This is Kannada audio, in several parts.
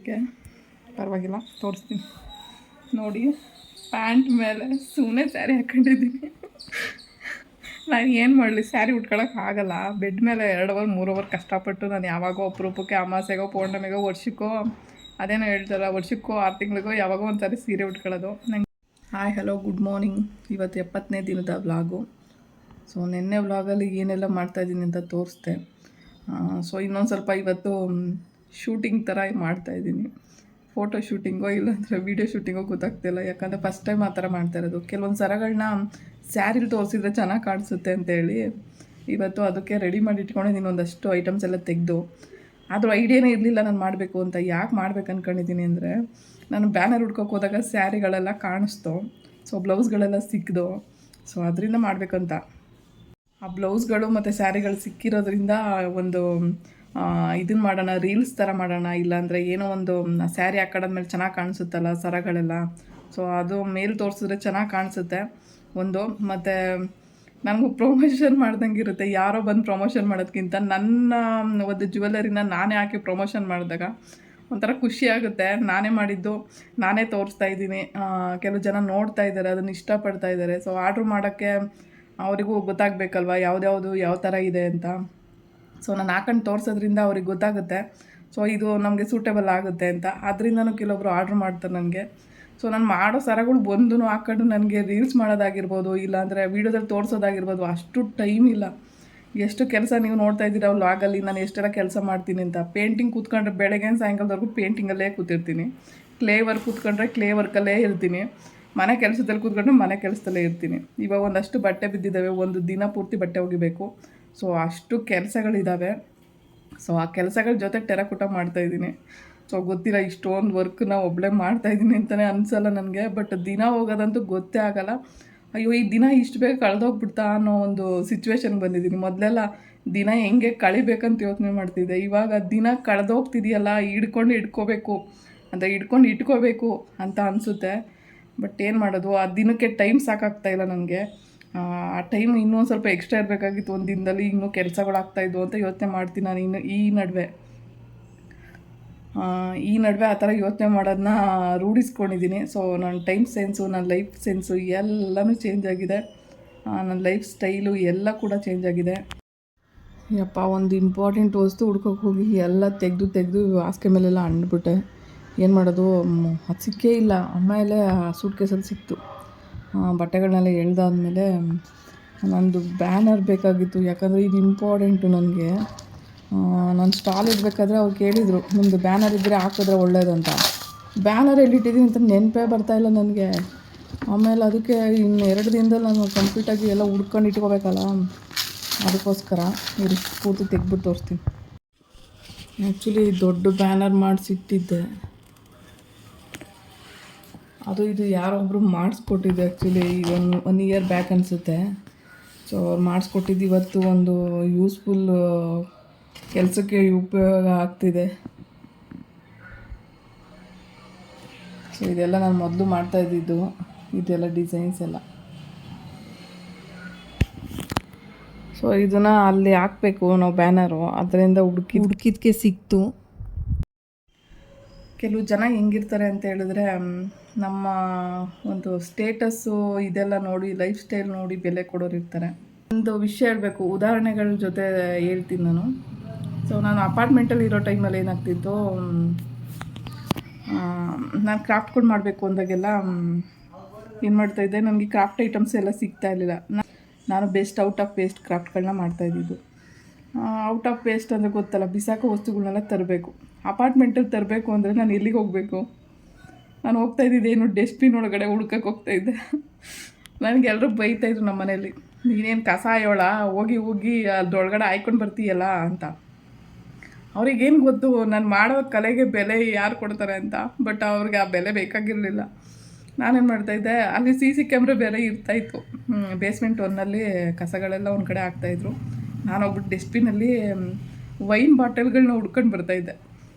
ನೋಡೋಕ್ಕೆ. ಪರವಾಗಿಲ್ಲ, ತೋರಿಸ್ತೀನಿ ನೋಡಿ. ಪ್ಯಾಂಟ್ ಮೇಲೆ ಸುಮ್ಮನೆ ಸ್ಯಾರಿ ಹಾಕ್ಕೊಂಡಿದ್ದೀನಿ. ನಾನು ಏನು ಮಾಡಲಿ, ಸ್ಯಾರಿ ಉಟ್ಕೊಳ್ಳೋಕ್ಕಾಗಲ್ಲ. ಬೆಡ್ ಮೇಲೆ 2 ಅವರ್ 3 ಅವರ್ ಕಷ್ಟಪಟ್ಟು ನಾನು ಯಾವಾಗೋ ಅಪರೂಪಕ್ಕೆ ಅಮಾಸೆಗೋ ಪೌರ್ಣಮಿಗೋ ವರ್ಷಕ್ಕೋ, ಅದೇನೋ ಹೇಳ್ತಾರ, ವರ್ಷಕ್ಕೋ 6 ತಿಂಗಳಿಗೋ ಯಾವಾಗೋ ಒಂದು ಸಾರಿ ಸೀರೆ ಉಟ್ಕೊಳ್ಳೋದು ನಂಗೆ. Hi hello good morning. ಇವತ್ತು 70ನೇ ದಿನದ ವ್ಲಾಗು. ಸೊ ನಿನ್ನೆ ವ್ಲಾಗಲ್ಲಿ ಏನೆಲ್ಲ ಮಾಡ್ತಾಯಿದ್ದೀನಿ ಅಂತ ತೋರಿಸ್ದೆ. ಸೊ ಇನ್ನೊಂದು ಸ್ವಲ್ಪ ಇವತ್ತು ಶೂಟಿಂಗ್ ಥರ ಮಾಡ್ತಾಯಿದ್ದೀನಿ. ಫೋಟೋ ಶೂಟಿಂಗೋ ಇಲ್ಲಾಂದರೆ ವೀಡಿಯೋ ಶೂಟಿಂಗೋ ಗೊತ್ತಾಗ್ತಿಲ್ಲ. ಯಾಕಂದರೆ ಫಸ್ಟ್ ಟೈಮ್ ಆ ಥರ ಮಾಡ್ತಾಯಿರೋದು. ಕೆಲವೊಂದು ಸರಗಳನ್ನ ಸ್ಯಾರಿಲಿ ತೋರಿಸಿದ್ರೆ ಚೆನ್ನಾಗಿ ಕಾಣಿಸುತ್ತೆ ಅಂತೇಳಿ ಇವತ್ತು ಅದಕ್ಕೆ ರೆಡಿ ಮಾಡಿ ಇಟ್ಕೊಂಡಿದ್ದೀನಿ. ಒಂದಷ್ಟು ಐಟಮ್ಸ್ ಎಲ್ಲ ತೆಗೆದು. ಆದರೂ ಐಡಿಯಾನೇ ಇರಲಿಲ್ಲ ನಾನು ಮಾಡಬೇಕು ಅಂತ. ಯಾಕೆ ಮಾಡ್ಬೇಕು ಅಂದ್ಕೊಂಡಿದ್ದೀನಿ ಅಂದರೆ, ನಾನು ಬ್ಯಾನರ್ ಹುಡ್ಕೋಕೆ ಹೋದಾಗ ಸ್ಯಾರಿಗಳೆಲ್ಲ ಕಾಣಿಸ್ತು. ಸೊ ಬ್ಲೌಸ್ಗಳೆಲ್ಲ ಸಿಕ್ಕಿದು. ಸೊ ಅದರಿಂದ ಮಾಡಬೇಕಂತ. ಆ ಬ್ಲೌಸ್ಗಳು ಮತ್ತು ಸ್ಯಾರಿಗಳು ಸಿಕ್ಕಿರೋದ್ರಿಂದ ಒಂದು ಇದನ್ನು ಮಾಡೋಣ, ರೀಲ್ಸ್ ಥರ ಮಾಡೋಣ. ಇಲ್ಲಾಂದರೆ ಏನೋ ಒಂದು ಸ್ಯಾರಿ ಹಾಕೊಳ್ಳೋದ್ಮೇಲೆ ಚೆನ್ನಾಗಿ ಕಾಣಿಸುತ್ತಲ್ಲ ಸರಗಳೆಲ್ಲ. ಸೊ ಅದು ಮೇಲೆ ತೋರಿಸಿದ್ರೆ ಚೆನ್ನಾಗಿ ಕಾಣಿಸುತ್ತೆ ಒಂದು. ಮತ್ತು ನನಗೂ ಪ್ರಮೋಷನ್ ಮಾಡ್ದಂಗೆ ಇರುತ್ತೆ. ಯಾರೋ ಬಂದು ಪ್ರಮೋಷನ್ ಮಾಡೋದಕ್ಕಿಂತ ನನ್ನ ಒಂದು ಜ್ಯುವೆಲ್ಲರಿನ ನಾನೇ ಹಾಕಿ ಪ್ರಮೋಷನ್ ಮಾಡಿದಾಗ ಒಂಥರ ಖುಷಿಯಾಗುತ್ತೆ. ನಾನೇ ಮಾಡಿದ್ದು ನಾನೇ ತೋರಿಸ್ತಾ ಇದ್ದೀನಿ. ಕೆಲವು ಜನ ನೋಡ್ತಾ ಇದ್ದಾರೆ, ಅದನ್ನು ಇಷ್ಟಪಡ್ತಾ ಇದ್ದಾರೆ. ಸೊ ಆರ್ಡ್ರ್ ಮಾಡೋಕ್ಕೆ ಅವರಿಗೂ ಗೊತ್ತಾಗಬೇಕಲ್ವ ಯಾವ್ದ್ಯಾವುದು ಯಾವ ಥರ ಇದೆ ಅಂತ. ಸೊ ನಾನು ಹಾಕೊಂಡು ತೋರಿಸೋದ್ರಿಂದ ಅವ್ರಿಗೆ ಗೊತ್ತಾಗುತ್ತೆ. ಸೊ ಇದು ನಮಗೆ ಸೂಟೇಬಲ್ ಆಗುತ್ತೆ ಅಂತ. ಅದರಿಂದನೂ ಕೆಲವೊಬ್ರು ಆರ್ಡ್ರ್ ಮಾಡ್ತಾರೆ ನನಗೆ. ಸೊ ನಾನು ಮಾಡೋ ಸರಗಳು ಬಂದು ಹಾಕೊಂಡು ನನಗೆ ರೀಲ್ಸ್ ಮಾಡೋದಾಗಿರ್ಬೋದು, ಇಲ್ಲಾಂದರೆ ವೀಡಿಯೋದಲ್ಲಿ ತೋರಿಸೋದಾಗಿರ್ಬೋದು, ಅಷ್ಟು ಟೈಮ್ ಇಲ್ಲ. ಎಷ್ಟು ಕೆಲಸ ನೀವು ನೋಡ್ತಾ ಇದ್ದೀರಾ ವ್ಲಾಗಲ್ಲಿ, ನಾನು ಎಷ್ಟೆಲ್ಲ ಕೆಲಸ ಮಾಡ್ತೀನಿ ಅಂತ. ಪೇಂಟಿಂಗ್ ಕೂತ್ಕೊಂಡ್ರೆ ಬೆಳಗ್ಗೆ ಸಾಯಂಕಾಲದವರೆಗೂ ಪೇಂಟಿಂಗಲ್ಲೇ ಕೂತಿರ್ತೀನಿ. ಕ್ಲೇ ವರ್ಕ್ ಕೂತ್ಕೊಂಡ್ರೆ ಕ್ಲೇ ವರ್ಕಲ್ಲೇ ಇರ್ತೀನಿ. ಮನೆ ಕೆಲಸದಲ್ಲಿ ಕೂತ್ಕೊಂಡ್ರೆ ಮನೆ ಕೆಲಸದಲ್ಲೇ ಇರ್ತೀನಿ. ಇವಾಗ ಒಂದಷ್ಟು ಬಟ್ಟೆ ಬಿದ್ದಿದ್ದಾವೆ, ಒಂದು ದಿನ ಪೂರ್ತಿ ಬಟ್ಟೆ ಒಗಿಬೇಕು. ಸೊ ಅಷ್ಟು ಕೆಲಸಗಳಿದ್ದಾವೆ. ಸೊ ಆ ಕೆಲಸಗಳ ಜೊತೆ ಟೆರಕೂಟ ಮಾಡ್ತಾಯಿದ್ದೀನಿ. ಸೊ ಗೊತ್ತಿಲ್ಲ, ಇಷ್ಟೊಂದು ವರ್ಕ್ನ ಒಬ್ಬಳೇ ಮಾಡ್ತಾಯಿದ್ದೀನಿ ಅಂತಲೇ ಅನಿಸಲ್ಲ ನನಗೆ. ಬಟ್ ದಿನ ಹೋಗೋದಂತೂ ಗೊತ್ತೇ ಆಗೋಲ್ಲ. ಅಯ್ಯೋ ಈ ದಿನ ಇಷ್ಟು ಬೇಗ ಕಳೆದೋಗ್ಬಿಡ್ತಾ ಅನ್ನೋ ಒಂದು ಸಿಚುವೇಶನ್ಗೆ ಬಂದಿದ್ದೀನಿ. ಮೊದಲೆಲ್ಲ ದಿನ ಹೆಂಗೆ ಕಳಿಬೇಕಂತ ಯೋಚನೆ ಮಾಡ್ತಿದ್ದೆ. ಇವಾಗ ದಿನ ಕಳೆದೋಗ್ತಿದೆಯಲ್ಲ, ಇಟ್ಕೋಬೇಕು ಅಂತ ಅನಿಸುತ್ತೆ. ಬಟ್ ಏನು ಮಾಡೋದು, ಆ ದಿನಕ್ಕೆ ಟೈಮ್ ಸಾಕಾಗ್ತಾಯಿಲ್ಲ ನನಗೆ. ಆ ಟೈಮ್ ಇನ್ನೂ ಸ್ವಲ್ಪ ಎಕ್ಸ್ಟ್ರಾ ಇರಬೇಕಾಗಿತ್ತು. ಒಂದು ದಿನದಲ್ಲಿ ಇನ್ನೂ ಕೆಲಸಗಳಾಗ್ತಾಯಿದ್ವು ಅಂತ ಯೋಚನೆ ಮಾಡ್ತೀನಿ ನಾನು. ಇನ್ನು ಈ ನಡುವೆ ಆ ಥರ ಯೋಚನೆ ಮಾಡೋದನ್ನ ರೂಢಿಸ್ಕೊಂಡಿದ್ದೀನಿ. ಸೊ ನನ್ನ ಟೈಮ್ ಸೆನ್ಸು, ನನ್ನ ಲೈಫ್ ಸೆನ್ಸು ಎಲ್ಲನೂ ಚೇಂಜ್ ಆಗಿದೆ. ನನ್ನ ಲೈಫ್ ಸ್ಟೈಲು ಎಲ್ಲ ಕೂಡ ಚೇಂಜ್ ಆಗಿದೆ. ಯಪ್ಪ, ಒಂದು ಇಂಪಾರ್ಟೆಂಟ್ ವಸ್ತು ಹುಡ್ಕೋಕೆ ಹೋಗಿ ಎಲ್ಲ ತೆಗೆದು ಹಾಸಿಗೆ ಮೇಲೆಲ್ಲ ಅಂಡ್ಬಿಟ್ಟೆ. ಏನು ಮಾಡೋದು, ಅದು ಸಿಕ್ಕೇ ಇಲ್ಲ. ಆಮೇಲೆ ಸೂಟ್ ಕೇಸಲ್ಲಿ ಸಿಕ್ತು. ಬಟ್ಟೆಗಳನ್ನೆಲ್ಲ ಎಳ್ದಾದ್ಮೇಲೆ ನಂದು ಬ್ಯಾನರ್ ಬೇಕಾಗಿತ್ತು. ಯಾಕಂದರೆ ಇದು ಇಂಪಾರ್ಟೆಂಟು ನನಗೆ. ನಾನು ಸ್ಟಾಲ್ ಇಡಬೇಕಾದ್ರೆ ಅವ್ರು ಕೇಳಿದರು, ನಿಮ್ಮದು ಬ್ಯಾನರ್ ಇದ್ದರೆ ಹಾಕಿದ್ರೆ ಒಳ್ಳೇದು ಅಂತ. ಬ್ಯಾನರ್ ಎಲ್ಲಿಟ್ಟಿದ್ದೀನಿ ಅಂತ ನೆನಪೇ ಬರ್ತಾಯಿಲ್ಲ ನನಗೆ. ಆಮೇಲೆ ಅದಕ್ಕೆ ಇನ್ನು 2 ದಿನದಲ್ಲಿ ನಾನು ಕಂಪ್ಲೀಟಾಗಿ ಎಲ್ಲ ಹುಡ್ಕೊಂಡು ಇಟ್ಕೋಬೇಕಲ್ಲ. ಅದಕ್ಕೋಸ್ಕರ ಇಷ್ಟು ಪೂರ್ತಿ ತೆಗ್ಬಿಟ್ಟು ತೋರಿಸ್ತೀನಿ. ಆ್ಯಕ್ಚುಲಿ ದೊಡ್ಡ ಬ್ಯಾನರ್ ಮಾಡಿಸಿಟ್ಟಿದ್ದೆ. ಇದು ಯಾರೊಬ್ಬರು ಮಾಡಿಸ್ಕೊಟ್ಟಿದ್ದೆ. ಆ್ಯಕ್ಚುಲಿ ಈಗ 1 ಇಯರ್ ಬ್ಯಾಕ್ ಅನಿಸುತ್ತೆ. ಸೊ ಅವ್ರು ಮಾಡಿಸ್ಕೊಟ್ಟಿದ್ದು ಇವತ್ತು ಒಂದು ಯೂಸ್ಫುಲ್ ಕೆಲಸಕ್ಕೆ ಉಪಯೋಗ ಆಗ್ತಿದೆ. ಸೊ ಇದೆಲ್ಲ ನಾನು ಮೊದಲು ಮಾಡ್ತಾಯಿದ್ದಿದ್ದು, ಇದೆಲ್ಲ ಡಿಸೈನ್ಸ್ ಎಲ್ಲ. ಸೊ ಇದನ್ನು ಅಲ್ಲಿ ಹಾಕಬೇಕು ನಾವು ಬ್ಯಾನರು. ಅದರಿಂದ ಹುಡುಕಿದ್ಕೆ ಸಿಕ್ತು. ಕೆಲವು ಜನ ಹೆಂಗಿರ್ತಾರೆ ಅಂತ ಹೇಳಿದ್ರೆ, ನಮ್ಮ ಒಂದು ಸ್ಟೇಟಸ್ಸು ಇದೆಲ್ಲ ನೋಡಿ, ಲೈಫ್ ಸ್ಟೈಲ್ ನೋಡಿ ಬೆಲೆ ಕೊಡೋರು ಇರ್ತಾರೆ. ಒಂದು ವಿಷಯ ಹೇಳಬೇಕು, ಉದಾಹರಣೆಗಳ ಜೊತೆ ಹೇಳ್ತೀನಿ ನಾನು. ಸೊ ನಾನು ಅಪಾರ್ಟ್ಮೆಂಟಲ್ಲಿ ಇರೋ ಟೈಮಲ್ಲಿ ಏನಾಗ್ತಿತ್ತು, ನಾನು ಕ್ರಾಫ್ಟ್ಗಳು ಮಾಡಬೇಕು ಅಂದಾಗೆಲ್ಲ ಏನು ಮಾಡ್ತಾಯಿದ್ದೆ, ನನಗೆ ಕ್ರಾಫ್ಟ್ ಐಟಮ್ಸ್ ಎಲ್ಲ ಸಿಗ್ತಾ ಇರಲಿಲ್ಲ. ನಾನು ಬೆಸ್ಟ್ ಔಟ್ ಆಫ್ ವೇಸ್ಟ್ ಕ್ರಾಫ್ಟ್ಗಳನ್ನ ಮಾಡ್ತಾಯಿದ್ದಿದ್ದು. ಔಟ್ ಆಫ್ ವೇಸ್ಟ್ ಅಂದರೆ ಗೊತ್ತಲ್ಲ, ಬಿಸಾಕೋ ವಸ್ತುಗಳನ್ನೆಲ್ಲ ತರಬೇಕು. ಅಪಾರ್ಟ್ಮೆಂಟಲ್ಲಿ ತರಬೇಕು ಅಂದರೆ ನಾನು ಎಲ್ಲಿಗೆ ಹೋಗಬೇಕು? ನಾನು ಹೋಗ್ತಾಯಿದ್ದಿದ್ದೇನು ಡಸ್ಟ್ಬಿನ್ ಒಳಗಡೆ ಹುಡ್ಕಕ್ಕೆ ಹೋಗ್ತಾಯಿದ್ದೆ. ನನಗೆಲ್ಲರೂ ಬೈತಾಯಿದ್ರು ನಮ್ಮ ಮನೇಲಿ, ನೀನೇನು ಕಸ ಅಯ್ಯೋಳ, ಹೋಗಿ ಅದ್ರೊಳಗಡೆ ಹಾಯ್ಕೊಂಡು ಬರ್ತೀಯಲ್ಲ ಅಂತ. ಅವ್ರಿಗೇನು ಗೊತ್ತು ನಾನು ಮಾಡೋ ಕಲೆಗೆ ಬೆಲೆ ಯಾರು ಕೊಡ್ತಾರೆ ಅಂತ. ಬಟ್ ಅವ್ರಿಗೆ ಆ ಬೆಲೆ ಬೇಕಾಗಿರಲಿಲ್ಲ. ನಾನೇನು ಮಾಡ್ತಾಯಿದ್ದೆ, ಅಲ್ಲಿ CC ಕ್ಯಾಮ್ರಾ ಬೇರೆ ಇರ್ತಾಯಿತ್ತು. ಬೇಸ್ಮೆಂಟ್ 1ನಲ್ಲಿ ಕಸಗಳೆಲ್ಲ ಒಂದು ಕಡೆ ಹಾಕ್ತಾಯಿದ್ರು. ನಾನು ಹೋಗ್ಬಿಟ್ಟು ಡಸ್ಟ್ಬಿನಲ್ಲಿ ವೈನ್ ಬಾಟಲ್ಗಳನ್ನ ಹುಡ್ಕೊಂಡು ಬರ್ತಾಯಿದ್ದೆ.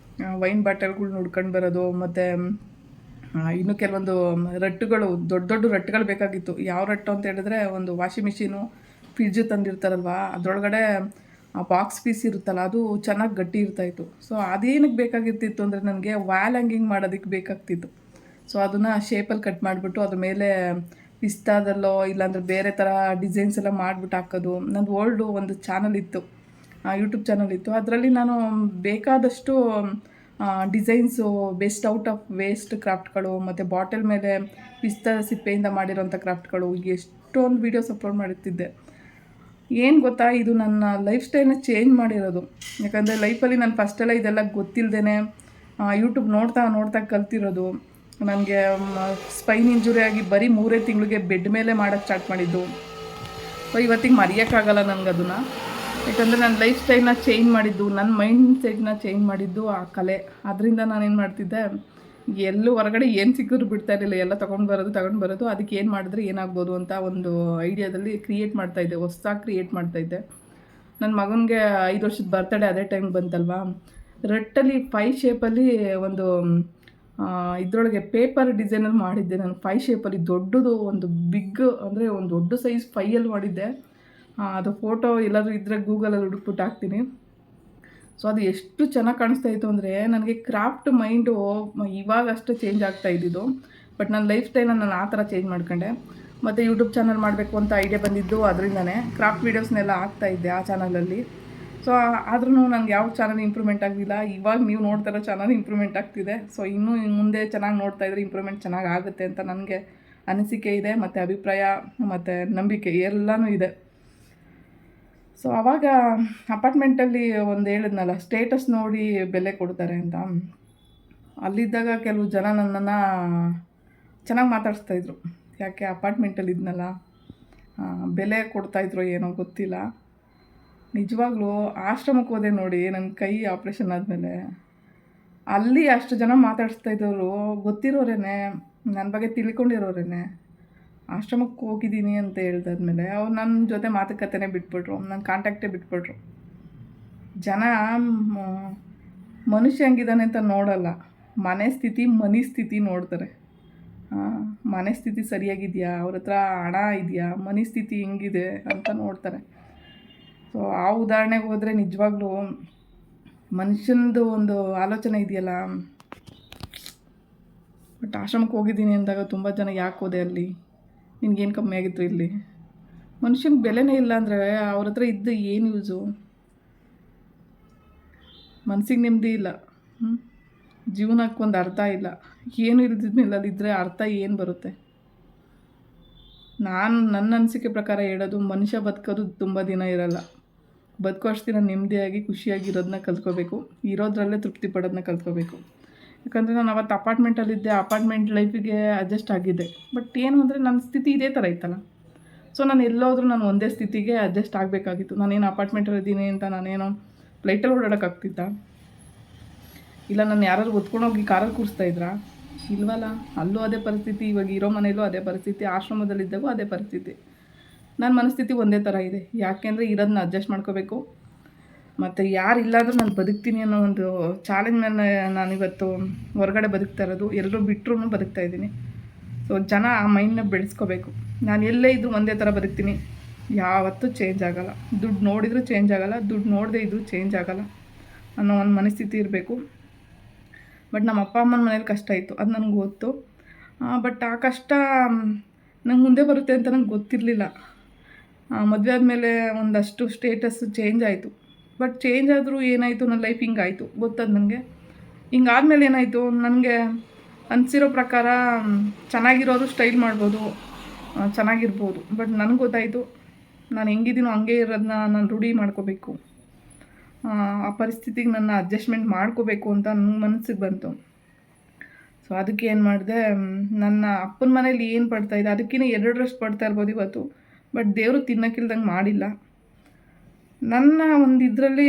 ವೈನ್ ಬಾಟಲ್ಗಳ್ನ ಹುಡ್ಕೊಂಡು ಬರೋದು. ಮತ್ತು ಇನ್ನೂ ಕೆಲವೊಂದು ರಟ್ಟುಗಳು, ದೊಡ್ಡ ರಟ್ಟುಗಳು ಬೇಕಾಗಿತ್ತು. ಯಾವ ರಟ್ಟು ಅಂತ ಹೇಳಿದ್ರೆ, ಒಂದು ವಾಷಿಂಗ್ ಮಿಷಿನು, ಫ್ರಿಡ್ಜು ತಂದಿರ್ತಾರಲ್ವ, ಅದರೊಳಗಡೆ ಆ ಬಾಕ್ಸ್ ಪೀಸ್ ಇರುತ್ತಲ್ಲ ಅದು ಚೆನ್ನಾಗಿ ಗಟ್ಟಿ ಇರ್ತಾಯಿತ್ತು. ಸೊ ಅದೇನಕ್ಕೆ ಬೇಕಾಗಿರ್ತಿತ್ತು ಅಂದರೆ ನನಗೆ ವಾಲ್ ಹ್ಯಾಂಗಿಂಗ್ ಮಾಡೋದಕ್ಕೆ ಬೇಕಾಗ್ತಿತ್ತು. ಸೊ ಅದನ್ನು ಶೇಪಲ್ಲಿ ಕಟ್ ಮಾಡಿಬಿಟ್ಟು ಅದ್ರ ಮೇಲೆ ಪಿಸ್ತಾದಲ್ಲೋ ಇಲ್ಲಾಂದರೆ ಬೇರೆ ಥರ ಡಿಸೈನ್ಸ್ ಎಲ್ಲ ಮಾಡಿಬಿಟ್ಟು ಹಾಕೋದು. ನಂದು ಓಲ್ಡು ಒಂದು ಚಾನಲ್ ಇತ್ತು, ಯೂಟ್ಯೂಬ್ ಚಾನಲ್ ಇತ್ತು. ಅದರಲ್ಲಿ ನಾನು ಬೇಕಾದಷ್ಟು designs best out of waste ಕ್ರಾಫ್ಟ್ಗಳು ಮತ್ತು ಬಾಟಲ್ ಮೇಲೆ ಪಿಸ್ತಾ ಸಿಪ್ಪೆಯಿಂದ ಮಾಡಿರೋಂಥ ಕ್ರಾಫ್ಟ್ಗಳು ಎಷ್ಟೊಂದು ವೀಡಿಯೋಸ್ ಅಪ್ಲೋಡ್ ಮಾಡುತ್ತಿದ್ದೆ. ಏನು ಗೊತ್ತಾ, ಇದು ನನ್ನ ಲೈಫ್ ಸ್ಟೈಲ್ನ ಚೇಂಜ್ ಮಾಡಿರೋದು. ಯಾಕಂದರೆ ಲೈಫಲ್ಲಿ ನಾನು ಫಸ್ಟೆಲ್ಲ ಇದೆಲ್ಲ ಗೊತ್ತಿಲ್ಲದೇ ಯೂಟ್ಯೂಬ್ ನೋಡ್ತಾ ನೋಡ್ತಾ ಕಲ್ತಿರೋದು. ನನಗೆ ಸ್ಪೈನ್ ಇಂಜುರಿ ಆಗಿ ಬರೀ 3 ತಿಂಗಳಿಗೆ ಬೆಡ್ ಮೇಲೆ ಮಾಡೋಕ್ಕೆ ಸ್ಟಾರ್ಟ್ ಮಾಡಿದ್ದು. ಸೊ ಇವತ್ತಿಗೆ ಮರೆಯೋಕ್ಕಾಗಲ್ಲ ನನಗೆ ಅದನ್ನು. ಯಾಕಂದರೆ ನನ್ನ ಲೈಫ್ ಸ್ಟೈಲ್ನ ಚೇಂಜ್ ಮಾಡಿದ್ದು, ನನ್ನ ಮೈಂಡ್ ಸೆಟ್ನ ಚೇಂಜ್ ಮಾಡಿದ್ದು ಆ ಕಲೆ. ಅದರಿಂದ ನಾನೇನು ಮಾಡ್ತಿದ್ದೆ, ಎಲ್ಲೂ ಹೊರಗಡೆ ಏನು ಸಿಕ್ಕಿದ್ರು ಬಿಡ್ತಾ ಇರಲಿಲ್ಲ, ಎಲ್ಲ ತೊಗೊಂಡು ಬರೋದು. ಅದಕ್ಕೆ ಏನು ಮಾಡಿದ್ರೆ ಏನಾಗ್ಬೋದು ಅಂತ ಒಂದು ಐಡಿಯಾದಲ್ಲಿ ಕ್ರಿಯೇಟ್ ಮಾಡ್ತಾಯಿದ್ದೆ, ಹೊಸ್ದಾಗಿ ಕ್ರಿಯೇಟ್ ಮಾಡ್ತಾಯಿದ್ದೆ. ನನ್ನ ಮಗನಿಗೆ 5 ವರ್ಷದ ಬರ್ತಡೇ ಅದೇ ಟೈಮ್ ಬಂತಲ್ವಾ, ರಟ್ಟಲ್ಲಿ 5 ಶೇಪಲ್ಲಿ ಒಂದು ಇದರೊಳಗೆ ಪೇಪರ್ ಡಿಸೈನಲ್ಲಿ ಮಾಡಿದ್ದೆ ನಾನು. 5 ಶೇಪಲ್ಲಿ ದೊಡ್ಡದು ಒಂದು ಬಿಗ್, ಅಂದರೆ ಒಂದು ದೊಡ್ಡ ಸೈಜ್ 5ಅಲ್ಲಿ ಮಾಡಿದ್ದೆ. ಅದು ಫೋಟೋ ಎಲ್ಲಾದರೂ ಇದ್ದರೆ ಗೂಗಲಲ್ಲಿ ಹುಡುಕ್ಬಿಟ್ಟು ಹಾಕ್ತೀನಿ. ಸೊ ಅದು ಎಷ್ಟು ಚೆನ್ನಾಗಿ ಕಾಣಿಸ್ತಾ ಇತ್ತು ಅಂದರೆ, ನನಗೆ ಕ್ರಾಫ್ಟ್ ಮೈಂಡು ಇವಾಗ ಅಷ್ಟು ಚೇಂಜ್ ಆಗ್ತಾ ಇದ್ದಿದ್ದು. ಬಟ್ ನನ್ನ ಲೈಫ್ ಸ್ಟೈಲನ್ನು ನಾನು ಆ ಥರ ಚೇಂಜ್ ಮಾಡ್ಕೊಂಡೆ. ಮತ್ತು ಯೂಟ್ಯೂಬ್ ಚಾನಲ್ ಮಾಡಬೇಕು ಅಂತ ಐಡಿಯಾ ಬಂದಿದ್ದು ಅದರಿಂದನೇ. ಕ್ರಾಫ್ಟ್ ವೀಡಿಯೋಸ್ನೆಲ್ಲ ಹಾಕ್ತಾಯಿದ್ದೆ ಆ ಚಾನಲಲ್ಲಿ. ಸೊ ಆದ್ರೂ ನನಗೆ ಯಾವ ಚಾನಲ್ ಇಂಪ್ರೂವ್ಮೆಂಟ್ ಆಗಲಿಲ್ಲ. ಇವಾಗ ನೀವು ನೋಡ್ತಾರೋ ಚಾನಲ್ ಇಂಪ್ರೂವ್ಮೆಂಟ್ ಆಗ್ತಿದೆ. ಸೊ ಇನ್ನೂ ಮುಂದೆ ಚೆನ್ನಾಗಿ ನೋಡ್ತಾಯಿದ್ರೆ ಇಂಪ್ರೂವ್ಮೆಂಟ್ ಚೆನ್ನಾಗಿ ಆಗುತ್ತೆ ಅಂತ ನನಗೆ ಅನಿಸಿಕೆ ಇದೆ, ಮತ್ತು ಅಭಿಪ್ರಾಯ ಮತ್ತು ನಂಬಿಕೆ ಎಲ್ಲನೂ ಇದೆ. ಸೊ ಆವಾಗ ಅಪಾರ್ಟ್ಮೆಂಟಲ್ಲಿ ಒಂದು ಹೇಳಿದ್ನಲ್ಲ, ಸ್ಟೇಟಸ್ ನೋಡಿ ಬೆಲೆ ಕೊಡ್ತಾರೆ ಅಂತ. ಅಲ್ಲಿದ್ದಾಗ ಕೆಲವು ಜನ ನನ್ನನ್ನು ಚೆನ್ನಾಗಿ ಮಾತಾಡಿಸ್ತಾಯಿದ್ರು. ಯಾಕೆ ಅಪಾರ್ಟ್ಮೆಂಟಲ್ಲಿ ಇದ್ನಲ್ಲ, ಬೆಲೆ ಕೊಡ್ತಾಯಿದ್ರು ಏನೋ ಗೊತ್ತಿಲ್ಲ. ನಿಜವಾಗ್ಲೂ ಆಶ್ರಮಕ್ಕೆ ಹೋದೆ ನೋಡಿ, ನನ್ನ ಕೈ ಆಪ್ರೇಷನ್ ಆದಮೇಲೆ ಅಲ್ಲಿ ಅಷ್ಟು ಜನ ಮಾತಾಡಿಸ್ತಾಯಿದ್ದವರು ಗೊತ್ತಿರೋರೇನೆ, ನನ್ನ ಬಗ್ಗೆ ತಿಳ್ಕೊಂಡಿರೋರೇನೆ. ಆಶ್ರಮಕ್ಕೆ ಹೋಗಿದ್ದೀನಿ ಅಂತ ಹೇಳ್ದಾದ್ಮೇಲೆ ಅವ್ರು ನನ್ನ ಜೊತೆ ಮಾತುಕತೆನೇ ಬಿಟ್ಬಿಟ್ರು, ನನ್ನ ಕಾಂಟ್ಯಾಕ್ಟೇ ಬಿಟ್ಬಿಟ್ರು. ಜನ ಮನುಷ್ಯ ಹೆಂಗಿದ್ದಾನೆ ಅಂತ ನೋಡಲ್ಲ, ಮನೆ ಸ್ಥಿತಿ ಮನಿ ಸ್ಥಿತಿ ನೋಡ್ತಾರೆ. ಮನೆ ಸ್ಥಿತಿ ಸರಿಯಾಗಿದೆಯಾ, ಅವ್ರ ಹತ್ರ ಹಣ ಇದೆಯಾ, ಮನಿ ಸ್ಥಿತಿ ಹೆಂಗಿದೆ ಅಂತ ನೋಡ್ತಾರೆ. ಸೊ ಆ ಉದಾಹರಣೆಗೆ ಹೋದರೆ ನಿಜವಾಗ್ಲೂ ಮನುಷ್ಯನದು ಒಂದು ಆಲೋಚನೆ ಇದೆಯಲ್ಲ. ಬಟ್ ಆಶ್ರಮಕ್ಕೆ ಹೋಗಿದ್ದೀನಿ ಅಂದಾಗ ತುಂಬ ಜನ ಯಾಕೆ ಹೋದೆ ಅಲ್ಲಿ, ನಿನ್ಗೇನು ಕಮ್ಮಿ ಆಗಿತ್ತು ಇಲ್ಲಿ, ಮನುಷ್ಯನಿಗೆ ಬೆಲೆನೇ ಇಲ್ಲ ಅಂದರೆ ಅವ್ರ ಹತ್ರ ಇದ್ದು ಏನು ಯೂಸು, ಮನಸ್ಸಿಗೆ ನೆಮ್ಮದಿ ಇಲ್ಲ, ಜೀವನಕ್ಕೊಂದು ಅರ್ಥ ಇಲ್ಲ, ಏನು ಇಲ್ದಿದ್ಮೇಲೆ ಅಲ್ಲಿದ್ದರೆ ಅರ್ಥ ಏನು ಬರುತ್ತೆ. ನನ್ನ ಅನಿಸಿಕೆ ಪ್ರಕಾರ ಹೇಳೋದು, ಮನುಷ್ಯ ಬದುಕೋದು ತುಂಬ ದಿನ ಇರಲ್ಲ. ಬದುಕೋಷ್ಟು ದಿನ ನೆಮ್ಮದಿಯಾಗಿ ಖುಷಿಯಾಗಿರೋದನ್ನ ಕಲ್ತ್ಕೋಬೇಕು, ಇರೋದ್ರಲ್ಲೇ ತೃಪ್ತಿ ಪಡೋದನ್ನ ಕಲ್ತ್ಕೋಬೇಕು. ಯಾಕಂದರೆ ನಾನು ಅವತ್ತು ಅಪಾರ್ಟ್ಮೆಂಟಲ್ಲಿದ್ದೆ, ಅಪಾರ್ಟ್ಮೆಂಟ್ ಲೈಫಿಗೆ ಅಡ್ಜಸ್ಟ್ ಆಗಿದ್ದೆ. ಬಟ್ ಏನು ಅಂದರೆ ನನ್ನ ಸ್ಥಿತಿ ಇದೇ ಥರ ಇತ್ತಲ್ಲ. ಸೊ ನಾನು ಎಲ್ಲೋದ್ರೂ ನಾನು ಒಂದೇ ಸ್ಥಿತಿಗೆ ಅಡ್ಜಸ್ಟ್ ಆಗಬೇಕಾಗಿತ್ತು. ನಾನೇನು ಅಪಾರ್ಟ್ಮೆಂಟಲ್ಲಿದ್ದೀನಿ ಅಂತ ನಾನೇನೋ ಫ್ಲೈಟಲ್ಲಿ ಓಡಾಡೋಕ್ಕಾಗ್ತಿತ್ತ, ಇಲ್ಲ ನಾನು ಯಾರಾದ್ರು ಹೊತ್ಕೊಂಡೋಗಿ ಕಾರಲ್ಲಿ ಕೂರಿಸ್ತಾಯಿದ್ರಾ, ಇಲ್ವಲ್ಲ. ಅಲ್ಲೂ ಅದೇ ಪರಿಸ್ಥಿತಿ, ಇವಾಗ ಇರೋ ಮನೇಲೂ ಅದೇ ಪರಿಸ್ಥಿತಿ, ಆಶ್ರಮದಲ್ಲಿದ್ದಾಗೂ ಅದೇ ಪರಿಸ್ಥಿತಿ. ನನ್ನ ಮನಸ್ಥಿತಿ ಒಂದೇ ಥರ ಇದೆ. ಯಾಕೆಂದರೆ ಇರೋದನ್ನ ಅಡ್ಜಸ್ಟ್ ಮಾಡ್ಕೋಬೇಕು, ಮತ್ತು ಯಾರಿಲ್ಲಾದರೂ ನಾನು ಬದುಕ್ತೀನಿ ಅನ್ನೋ ಒಂದು ಚಾಲೆಂಜ್ ಮೇಲೆ ನಾನಿವತ್ತು ಹೊರಗಡೆ ಬದುಕ್ತಾ ಇರೋದು. ಎಲ್ಲರೂ ಬಿಟ್ಟರೂ ಬದುಕ್ತಾ ಇದ್ದೀನಿ. ಸೊ ಜನ ಆ ಮೈಂಡನ್ನ ಬೆಳೆಸ್ಕೋಬೇಕು. ನಾನು ಎಲ್ಲೇ ಇದ್ದರೂ ಒಂದೇ ಥರ ಬದುಕ್ತೀನಿ, ಯಾವತ್ತೂ ಚೇಂಜ್ ಆಗೋಲ್ಲ. ದುಡ್ಡು ನೋಡಿದರೂ ಚೇಂಜ್ ಆಗೋಲ್ಲ, ದುಡ್ಡು ನೋಡದೇ ಇದ್ದರೂ ಚೇಂಜ್ ಆಗೋಲ್ಲ ಅನ್ನೋ ಒಂದು ಮನಸ್ಥಿತಿ ಇರಬೇಕು. ಬಟ್ ನಮ್ಮ ಅಪ್ಪ ಅಮ್ಮನ ಮನೇಲಿ ಕಷ್ಟ ಇತ್ತು, ಅದು ನನಗೆ ಗೊತ್ತು. ಬಟ್ ಆ ಕಷ್ಟ ನಂಗೆ ಮುಂದೆ ಬರುತ್ತೆ ಅಂತ ನಂಗೆ ಗೊತ್ತಿರಲಿಲ್ಲ. ಮದುವೆ ಆದಮೇಲೆ ಒಂದಷ್ಟು ಸ್ಟೇಟಸ್ಸು ಚೇಂಜ್ ಆಯಿತು. ಬಟ್ ಚೇಂಜ್ ಆದರೂ ಏನಾಯಿತು, ನನ್ನ ಲೈಫ್ ಹಿಂಗಾಯಿತು ಗೊತ್ತದು ನನಗೆ. ಹಿಂಗಾದ್ಮೇಲೆ ಏನಾಯಿತು, ನನಗೆ ಅನಿಸಿರೋ ಪ್ರಕಾರ ಚೆನ್ನಾಗಿರೋರು ಸ್ಟೈಲ್ ಮಾಡ್ಬೋದು, ಚೆನ್ನಾಗಿರ್ಬೋದು. ಬಟ್ ನನಗೆ ಗೊತ್ತಾಯಿತು, ನಾನು ಹೆಂಗಿದ್ದೀನೋ ಹಂಗೆ ಇರೋದನ್ನ ನಾನು ರೂಢಿ ಮಾಡ್ಕೋಬೇಕು, ಆ ಪರಿಸ್ಥಿತಿಗೆ ನನ್ನ ಅಡ್ಜಸ್ಟ್ಮೆಂಟ್ ಮಾಡ್ಕೋಬೇಕು ಅಂತ ನನ್ನ ಮನಸ್ಸಿಗೆ ಬಂತು. ಸೊ ಅದಕ್ಕೆ ಏನು ಮಾಡಿದೆ, ನನ್ನ ಅಪ್ಪನ ಮನೇಲಿ ಏನು ಪಡ್ತಾಯಿದ್ದೆ ಅದಕ್ಕಿಂತ 2ರಷ್ಟು ಪಡ್ತಾ ಇರ್ಬೋದು ಇವತ್ತು. ಬಟ್ ದೇವರು ತಿನ್ನೋಕ್ಕಿಲ್ದಂಗೆ ಮಾಡಿಲ್ಲ. ನನ್ನ ಒಂದು ಇದರಲ್ಲಿ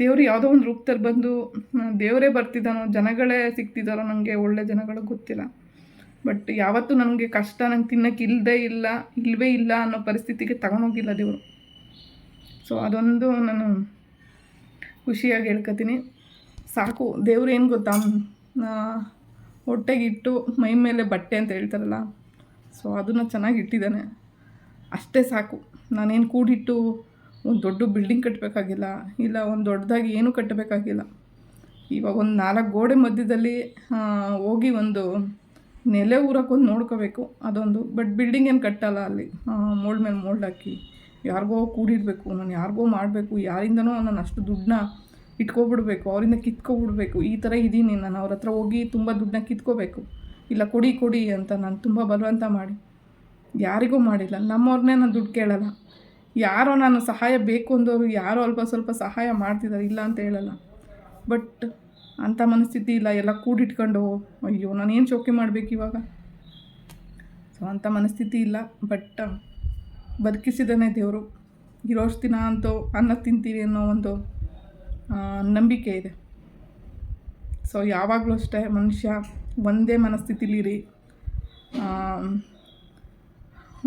ದೇವರು ಯಾವುದೋ ಒಂದು ರೂಪದಲ್ಲಿ ಬಂದು ದೇವರೇ ಬರ್ತಿದ್ದಾನೋ, ಜನಗಳೇ ಸಿಗ್ತಿದ್ದಾರೋ, ನನಗೆ ಒಳ್ಳೆ ಜನಗಳು ಗೊತ್ತಿಲ್ಲ. ಬಟ್ ಯಾವತ್ತೂ ನನಗೆ ಕಷ್ಟ ನಂಗೆ ತಿನ್ನೋಕ್ಕೆ ಇಲ್ಲವೇ ಇಲ್ಲ ಅನ್ನೋ ಪರಿಸ್ಥಿತಿಗೆ ತಗೊಂಡೋಗಿಲ್ಲ ದೇವರು. ಸೊ ಅದೊಂದು ನಾನು ಖುಷಿಯಾಗಿ ಹೇಳ್ಕೊತೀನಿ. ಸಾಕು, ದೇವ್ರು ಏನು ಗೊತ್ತಾ, ಹೊಟ್ಟೆಗಿಟ್ಟು ಮೈ ಮೇಲೆ ಬಟ್ಟೆ ಅಂತ ಹೇಳ್ತಾರಲ್ಲ, ಸೊ ಅದನ್ನು ಚೆನ್ನಾಗಿ ಇಟ್ಟಿದ್ದಾನೆ, ಅಷ್ಟೇ ಸಾಕು. ನಾನೇನು ಕೂಡಿಟ್ಟು ಒಂದು ದೊಡ್ಡ ಬಿಲ್ಡಿಂಗ್ ಕಟ್ಟಬೇಕಾಗಿಲ್ಲ, ಇಲ್ಲ ಒಂದು ದೊಡ್ಡದಾಗಿ ಏನೂ ಕಟ್ಟಬೇಕಾಗಿಲ್ಲ. ಇವಾಗ ಒಂದು 4 ಗೋಡೆ ಮಧ್ಯದಲ್ಲಿ ಹೋಗಿ ಒಂದು ನೆಲೆ ಊರಕ್ಕೊಂದು ನೋಡ್ಕೋಬೇಕು, ಅದೊಂದು. ಬಟ್ ಬಿಲ್ಡಿಂಗ್ ಏನು ಕಟ್ಟಲ್ಲ ಅಲ್ಲಿ, ಮೋಲ್ಡ್ ಮೇಲೆ ಮೋಲ್ಡ್ ಹಾಕಿ ಯಾರಿಗೋ ಕೂಡಿಡಬೇಕು, ನಾನು ಯಾರಿಗೋ ಮಾಡಬೇಕು, ಯಾರಿಂದನೋ ನಾನು ಅಷ್ಟು ದುಡ್ಡನ್ನ ಇಟ್ಕೊಬಿಡ್ಬೇಕು, ಅವರಿಂದ ಕಿತ್ಕೊಬಿಡ್ಬೇಕು, ಈ ಥರ ಇದ್ದೀನಿ ನಾನು. ಅವ್ರ ಹತ್ರ ಹೋಗಿ ತುಂಬ ದುಡ್ಡನ್ನ ಕಿತ್ಕೋಬೇಕು, ಇಲ್ಲ ಕೊಡಿ ಕೊಡಿ ಅಂತ ನಾನು ತುಂಬ ಬಲವಂತ ಮಾಡಿ ಯಾರಿಗೂ ಮಾಡಿಲ್ಲ. ನಮ್ಮವ್ರನ್ನೇ ನಾನು ದುಡ್ಡು ಕೇಳಲ್ಲ. ಯಾರೋ ನಾನು ಸಹಾಯ ಬೇಕು ಅಂದವರು ಯಾರೋ ಅಲ್ಪ ಸ್ವಲ್ಪ ಸಹಾಯ ಮಾಡ್ತಿದ್ದಾರೆ, ಇಲ್ಲ ಅಂತ ಹೇಳಲ್ಲ. ಬಟ್ ಅಂಥ ಮನಸ್ಥಿತಿ ಇಲ್ಲ. ಎಲ್ಲ ಕೂಡಿಟ್ಕೊಂಡು ಅಯ್ಯೋ ನಾನೇನು ಶೋಕಿ ಮಾಡಬೇಕು ಇವಾಗ. ಸೊ ಅಂಥ ಮನಸ್ಥಿತಿ ಇಲ್ಲ. ಬಟ್ ಬದುಕಿಸಿದಾನೆ ದೇವರು. ಇರೋಷ್ಟು ದಿನ ಅಂತೂ ಅನ್ನ ತಿಂತೀವಿ ಅನ್ನೋ ಒಂದು ನಂಬಿಕೆ ಇದೆ. ಸೊ ಯಾವಾಗಲೂ ಅಷ್ಟೇ ಮನುಷ್ಯ ಒಂದೇ ಮನಸ್ಥಿತಿಲಿರಿ.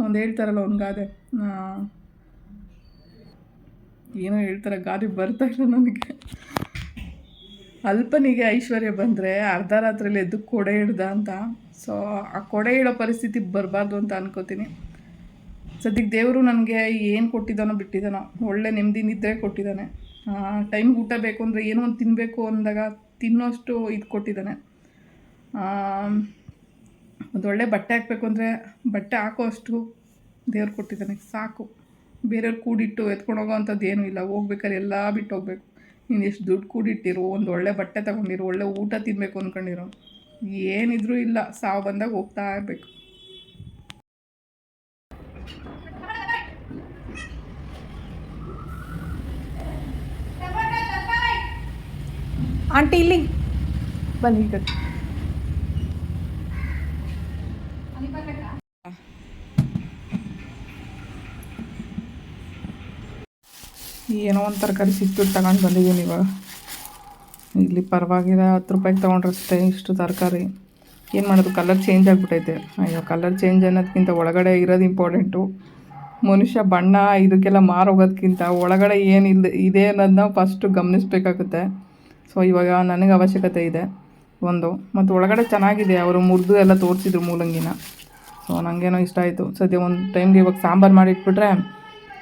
ಒಂದು ಹೇಳ್ತಾರಲ್ಲ ಒಂದು ಗಾದೆ, ಏನೋ ಹೇಳ್ತಾರೆ, ಗಾದೆ ಬರ್ತಾ ಇಲ್ಲ ನನಗೆ. ಅಲ್ಪನಿಗೆ ಐಶ್ವರ್ಯ ಬಂದರೆ ಅರ್ಧ ರಾತ್ರಿಯಲ್ಲಿ ಎದ್ದು ಕೊಡೆ ಹಿಡ್ದ ಅಂತ. ಸೊ ಆ ಕೊಡೆ ಇಡೋ ಪರಿಸ್ಥಿತಿ ಬರಬಾರ್ದು ಅಂತ ಅನ್ಕೋತೀನಿ. ಸದ್ಯಕ್ಕೆ ದೇವರು ನನಗೆ ಏನು ಕೊಟ್ಟಿದ್ದಾನೋ ಬಿಟ್ಟಿದ್ದಾನೋ, ಒಳ್ಳೆ ನೆಮ್ಮದಿ ನಿದ್ರೆ ಕೊಟ್ಟಿದ್ದಾನೆ. ಟೈಮ್ಗೆ ಊಟ ಬೇಕು ಅಂದರೆ ಏನೋ ಒಂದು ತಿನ್ನಬೇಕು ಅಂದಾಗ ತಿನ್ನೋಷ್ಟು ಇದು ಕೊಟ್ಟಿದ್ದಾನೆ. ಒಂದು ಒಳ್ಳೆ ಬಟ್ಟೆ ಹಾಕಬೇಕು ಅಂದರೆ ಬಟ್ಟೆ ಹಾಕೋ ಅಷ್ಟು ದೇವ್ರು ಕೊಟ್ಟಿದ್ದಾನೆ, ಸಾಕು. ಬೇರೆಯವ್ರು ಕೂಡಿಟ್ಟು ಎತ್ಕೊಂಡು ಹೋಗೋ ಅಂಥದ್ದು ಏನೂ ಇಲ್ಲ. ಹೋಗ್ಬೇಕಾದ್ರೆ ಎಲ್ಲ ಬಿಟ್ಟು ಹೋಗ್ಬೇಕು. ನೀನು ಎಷ್ಟು ದುಡ್ಡು ಕೂಡಿಟ್ಟಿರು, ಒಂದು ಒಳ್ಳೆ ಬಟ್ಟೆ ತೊಗೊಂಡಿರು, ಒಳ್ಳೆ ಊಟ ತಿನ್ನಬೇಕು ಅಂದ್ಕೊಂಡಿರೋ, ಏನಿದ್ರೂ ಇಲ್ಲ, ಸಾವು ಬಂದಾಗ ಹೋಗ್ತಾ ಇರಬೇಕು. ಆಂಟಿ ಇಲ್ಲಿ ಬನ್ನಿ, ಈಗ ಏನೋ ಒಂದು ತರಕಾರಿ ಸಿಕ್ತು, ತಗೊಂಡು ಬಂದಿದ್ದೀನಿ. ಇವಾಗ ಇಲ್ಲಿ ಪರವಾಗಿಲ್ಲ, 10 ರೂಪಾಯಿಗೆ ತೊಗೊಂಡ್ರಷ್ಟೇ ಇಷ್ಟು ತರಕಾರಿ. ಏನು ಮಾಡೋದು, ಕಲರ್ ಚೇಂಜ್ ಆಗಿಬಿಟ್ಟೈತೆ. ಅಯ್ಯೋ, ಕಲರ್ ಚೇಂಜ್ ಅನ್ನೋದಕ್ಕಿಂತ ಒಳಗಡೆ ಇರೋದು ಇಂಪಾರ್ಟೆಂಟು. ಮನುಷ್ಯ ಬಣ್ಣ ಇದಕ್ಕೆಲ್ಲ ಮಾರೋಗೋದಕ್ಕಿಂತ ಒಳಗಡೆ ಇದೆ ಅನ್ನೋದನ್ನ ಫಸ್ಟು ಗಮನಿಸ್ಬೇಕಾಗುತ್ತೆ. ಸೊ ಇವಾಗ ನನಗೆ ಅವಶ್ಯಕತೆ ಇದೆ ಒಂದು, ಮತ್ತು ಒಳಗಡೆ ಚೆನ್ನಾಗಿದೆ. ಅವರು ಮುರಿದು ಎಲ್ಲ ತೋರಿಸಿದ್ರು ಮೂಲಂಗಿನ. ಸೊ ನನಗೇನೋ ಇಷ್ಟ ಆಯಿತು. ಸದ್ಯ ಒಂದು ಟೈಮ್ಗೆ ಇವಾಗ ಸಾಂಬಾರು ಮಾಡಿಟ್ಬಿಟ್ರೆ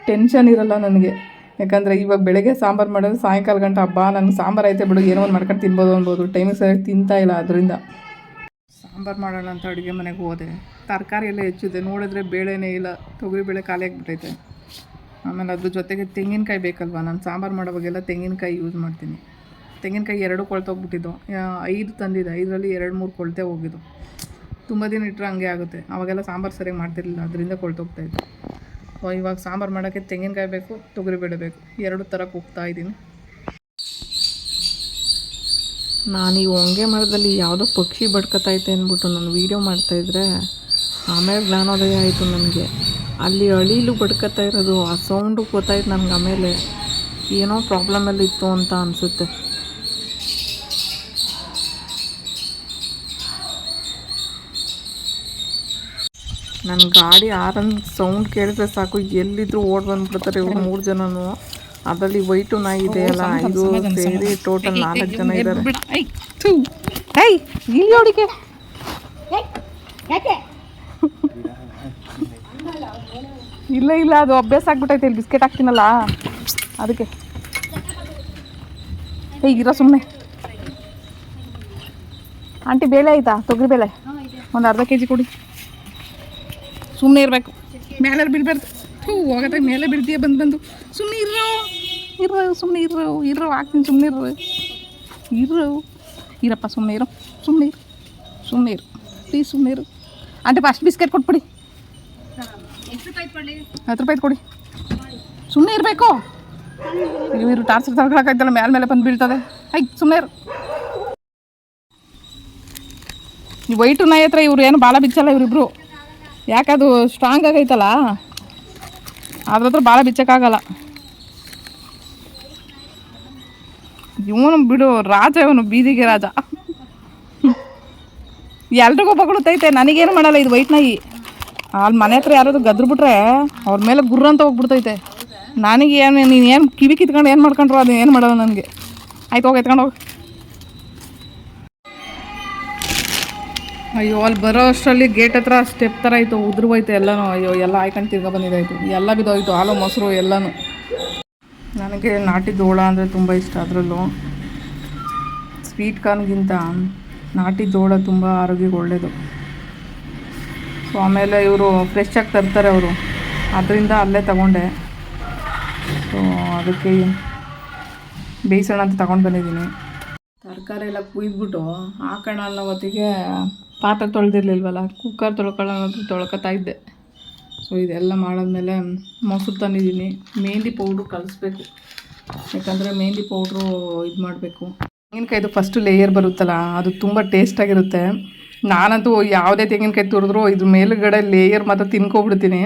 ಟೆನ್ಷನ್ ಇರಲ್ಲ ನನಗೆ. ಯಾಕಂದರೆ ಇವಾಗ ಬೆಳಗ್ಗೆ ಸಾಂಬಾರು ಮಾಡೋದು, ಸಾಯಂಕಾಲ ಗಂಟೆ ಹಬ್ಬ ನನಗೆ ಸಾಂಬಾರು ಐತೆ ಬಿಡು, ಏನೋ ಒಂದು ಮಾಡ್ಕೊಂಡು ತಿನ್ಬೋದು ಅನ್ಬೋದು. ಟೈಮಿಗೆ ಸರಿಯಾಗಿ ತಿಂತಾಯಿಲ್ಲ, ಅದರಿಂದ ಸಾಂಬಾರು ಮಾಡೋಣ ಅಂತ ಅಡುಗೆ ಮನೆಗೆ ಹೋದೆ. ತರಕಾರಿ ಎಲ್ಲ ಹೆಚ್ಚಿದೆ, ನೋಡಿದ್ರೆ ಬೇಳೆನೇ ಇಲ್ಲ, ತೊಗರಿಬೇಳೆ ಖಾಲಿ ಆಗಿಬಿಟ್ಟೈತೆ. ಆಮೇಲೆ ಅದ್ರ ಜೊತೆಗೆ ತೆಂಗಿನಕಾಯಿ ಬೇಕಲ್ವ, ನಾನು ಸಾಂಬಾರು ಮಾಡೋವಾಗೆಲ್ಲ ತೆಂಗಿನಕಾಯಿ ಯೂಸ್ ಮಾಡ್ತೀನಿ. ತೆಂಗಿನಕಾಯಿ 2 ಕೊಳ್ತೋಗ್ಬಿಟ್ಟಿದ್ದು. 5 ತಂದಿದ್ದೆ, 5ರಲ್ಲಿ 2-3 ಕೊಳ್ತೆ ಹೋಗಿದ್ದು. ತುಂಬ ದಿನ ಇಟ್ಟರೆ ಹಂಗೆ ಆಗುತ್ತೆ. ಅವಾಗೆಲ್ಲ ಸಾಂಬಾರು ಸರಿಯಾಗಿ ಮಾಡ್ತಿರಲಿಲ್ಲ, ಅದರಿಂದ ಕೊಳ್ತೋಗ್ತಾಯಿತ್ತು. ಸೊ ಇವಾಗ ಸಾಂಬಾರು ಮಾಡೋಕ್ಕೆ ತೆಂಗಿನಕಾಯಿ ಬೇಕು, ತೊಗರಿಬೇಳೆ ಬೇಕು, 2 ತರಕ್ಕೆ ಹೋಗ್ತಾಯಿದ್ದೀನಿ. ನಾನು ಈ ಹೊಂಗೆ ಮರದಲ್ಲಿ ಯಾವುದೋ ಪಕ್ಷಿ ಬಡ್ಕತೈತೆ ಅಂದ್ಬಿಟ್ಟು ನಾನು ವೀಡಿಯೋ ಮಾಡ್ತಾಯಿದ್ರೆ ಆಮೇಲೆ ಜ್ಞಾನೋದಯ ಆಯಿತು ನನಗೆ. ಅಲ್ಲಿ ಅಳಿಲು ಬಡ್ಕತಾ ಇರೋದು, ಆ ಸೌಂಡು ಗೊತ್ತಾಯ್ತು ನನಗೆ. ಆಮೇಲೆ ಏನೋ ಪ್ರಾಬ್ಲಮಲ್ಲಿ ಇತ್ತು ಅಂತ ಅನಿಸುತ್ತೆ. ನನ್ನ ಗಾಡಿ ಆರನ್ ಸೌಂಡ್ ಕೇಳಿದ್ರೆ ಸಾಕು, ಎಲ್ಲಿದ್ರು ಓಡ್ ಬಂದ್ಬಿಡ್ತಾರೆ ಇವ್ರು 3 ಜನನು. ಅದರಲ್ಲಿ ವೈಟು ನಾಯಿ ಇದೆ ಅಲ್ಲ, ಇದು ಸೇರಿ ಟೋಟಲ್ 4 ಜನ ಇದ್ದಾರೆ. ಇಲ್ಲ ಇಲ್ಲ, ಅದು ಅಭ್ಯಾಸ ಆಗ್ಬಿಟ್ಟೈತೆ. ಇಲ್ಲಿ ಬಿಸ್ಕೆಟ್ ಹಾಕ್ತೀನಲ್ಲ ಅದಕ್ಕೆ. ಇರೋ ಸುಮ್ಮನೆ. ಆಂಟಿ ಬೇಳೆ ಆಯ್ತಾ? ತೊಗರಿ ಬೇಳೆ ಒಂದು ಅರ್ಧ kg ಕೊಡಿ. ಸುಮ್ಮನೆ ಇರಬೇಕು, ಮೇಲೆ ಬಿಡಬಾರ್ದು. ಹೋಗತ್ತೆ ಮೇಲೆ ಬಿಡ್ತೀಯ ಬಂದು. ಸುಮ್ಮನೆ ಸುಮ್ಮನೆ ಇರೋ ಹಾಕ್ತೀನಿ. ಸುಮ್ಮನೆ ಇರಪ್ಪ, ಸುಮ್ಮನೆ ಇರು ಪ್ಲೀಸ್, ಸುಮ್ಮನೆ ಇರು. ಆಂಟಿ ಫಸ್ಟ್ ಬಿಸ್ಕೆಟ್ ಕೊಟ್ಬಿಡಿ. 10 ರೂಪಾಯಿ ಕೊಡಿ. ಸುಮ್ಮನೆ ಇರಬೇಕು. ಇವರು ಟಾರ್ಚರ್ ತಗೊಳಕಾಯ್ತಲ್ಲ, ಮೇಲೆ ಬಂದು ಬೀಳ್ತದೆ. ಸುಮ್ಮನೆ ಇರು. ಈ ವೈಟು ನಾಯಿ ಹತ್ರ ಇವ್ರು ಏನು ಭಾಳ ಬಿಚ್ಚಲ್ಲ ಇವರಿಬ್ರು. ಯಾಕದು ಸ್ಟ್ರಾಂಗ್ ಆಗೈತಲ್ಲ, ಅದ್ರ ಹತ್ರ ಭಾಳ ಬಿಚ್ಚಕ್ಕಾಗಲ್ಲ. ಇವನು ಬಿಡು ರಾಜ, ಇವನು ಬೀದಿಗೆ ರಾಜ. ಎಲ್ರಿಗೂ ಬಗಳುತ್ತೈತೆ, ನನಗೇನು ಮಾಡಲ್ಲ. ಇದು ವೈಟ್ ನಾಯಿ. ಅಲ್ಲಿ ಮನೆ ಹತ್ರ ಯಾರಾದ್ರು ಗದ್ರು ಬಿಟ್ರೆ ಅವ್ರ ಮೇಲೆ ಗುರ್ರ ಅಂತ ಹೋಗ್ಬಿಡ್ತೈತೆ. ನನಗೇನು, ನೀನು ಕಿವಿ ಕಿತ್ಕೊಂಡು ಏನು ಮಾಡ್ಕೊಂಡ್ರು ಅದು ಏನು ಮಾಡಲ್ಲ ನನಗೆ. ಆಯ್ತು, ಹೋಗಿ ಎತ್ಕೊಂಡು ಹೋಗಿ. ಅಯ್ಯೋ, ಅಲ್ಲಿ ಬರೋ ಅಷ್ಟರಲ್ಲಿ ಗೇಟ್ ಹತ್ರ ಸ್ಟೆಪ್ ಥರ ಆಯಿತು, ಉದುರು ಹೋಯ್ತು ಎಲ್ಲನೂ. ಅಯ್ಯೋ, ಎಲ್ಲ ಆಯ್ಕೊಂಡು ತಿರ್ಗೊ ಬಂದಿದ್ದಾಯಿತು. ಎಲ್ಲ ಬಿದ್ದೋಯ್ತು, ಹಾಲು ಮೊಸರು ಎಲ್ಲನೂ. ನನಗೆ ನಾಟಿ ಜೋಳ ಅಂದರೆ ತುಂಬ ಇಷ್ಟ. ಅದರಲ್ಲೂ ಸ್ವೀಟ್ ಕಾರ್ನ್ಗಿಂತ ನಾಟಿ ಜೋಳ ತುಂಬ ಆರೋಗ್ಯಕ್ಕೆ ಒಳ್ಳೆಯದು. ಸೊ ಆಮೇಲೆ ಇವರು ಫ್ರೆಶ್ಶಾಗಿ ತರ್ತಾರೆ ಅವರು, ಅದರಿಂದ ಅಲ್ಲೇ ತಗೊಂಡೆ. ಸೊ ಅದಕ್ಕೆ ಬೇಯಿಸೋಣ ಅಂತ ತಗೊಂಡು ಬಂದಿದ್ದೀನಿ. ತರಕಾರಿ ಎಲ್ಲ ಕುಯ್ದುಬಿಟ್ಟು ಹಾಕೋಣ ಅನ್ನೋ ಹೊತ್ತಿಗೆ ಪಾತ್ರೆ ತೊಳೆದಿರ್ಲಿಲ್ವಲ್ಲ, ಕುಕ್ಕರ್ ತೊಳ್ಕೊತಾ ಇದ್ದೆ. ಸೊ ಇದೆಲ್ಲ ಮಾಡಾದ್ಮೇಲೆ ಮೊಸರು ತಂದಿದ್ದೀನಿ. ಮೆಹಂದಿ ಪೌಡ್ರು ಕಲಿಸ್ಬೇಕು, ಯಾಕಂದರೆ ಮೆಹಂದಿ ಪೌಡ್ರು ಇದು ಮಾಡಬೇಕು. ತೆಂಗಿನಕಾಯ್ದು ಫಸ್ಟು ಲೇಯರ್ ಬರುತ್ತಲ್ಲ, ಅದು ತುಂಬ ಟೇಸ್ಟಾಗಿರುತ್ತೆ. ನಾನಂತೂ ಯಾವುದೇ ತೆಂಗಿನಕಾಯಿ ತುರಿದ್ರೂ ಇದ್ರ ಮೇಲುಗಡೆ ಲೇಯರ್ ಮಾತ್ರ ತಿನ್ಕೊಬಿಡ್ತೀನಿ.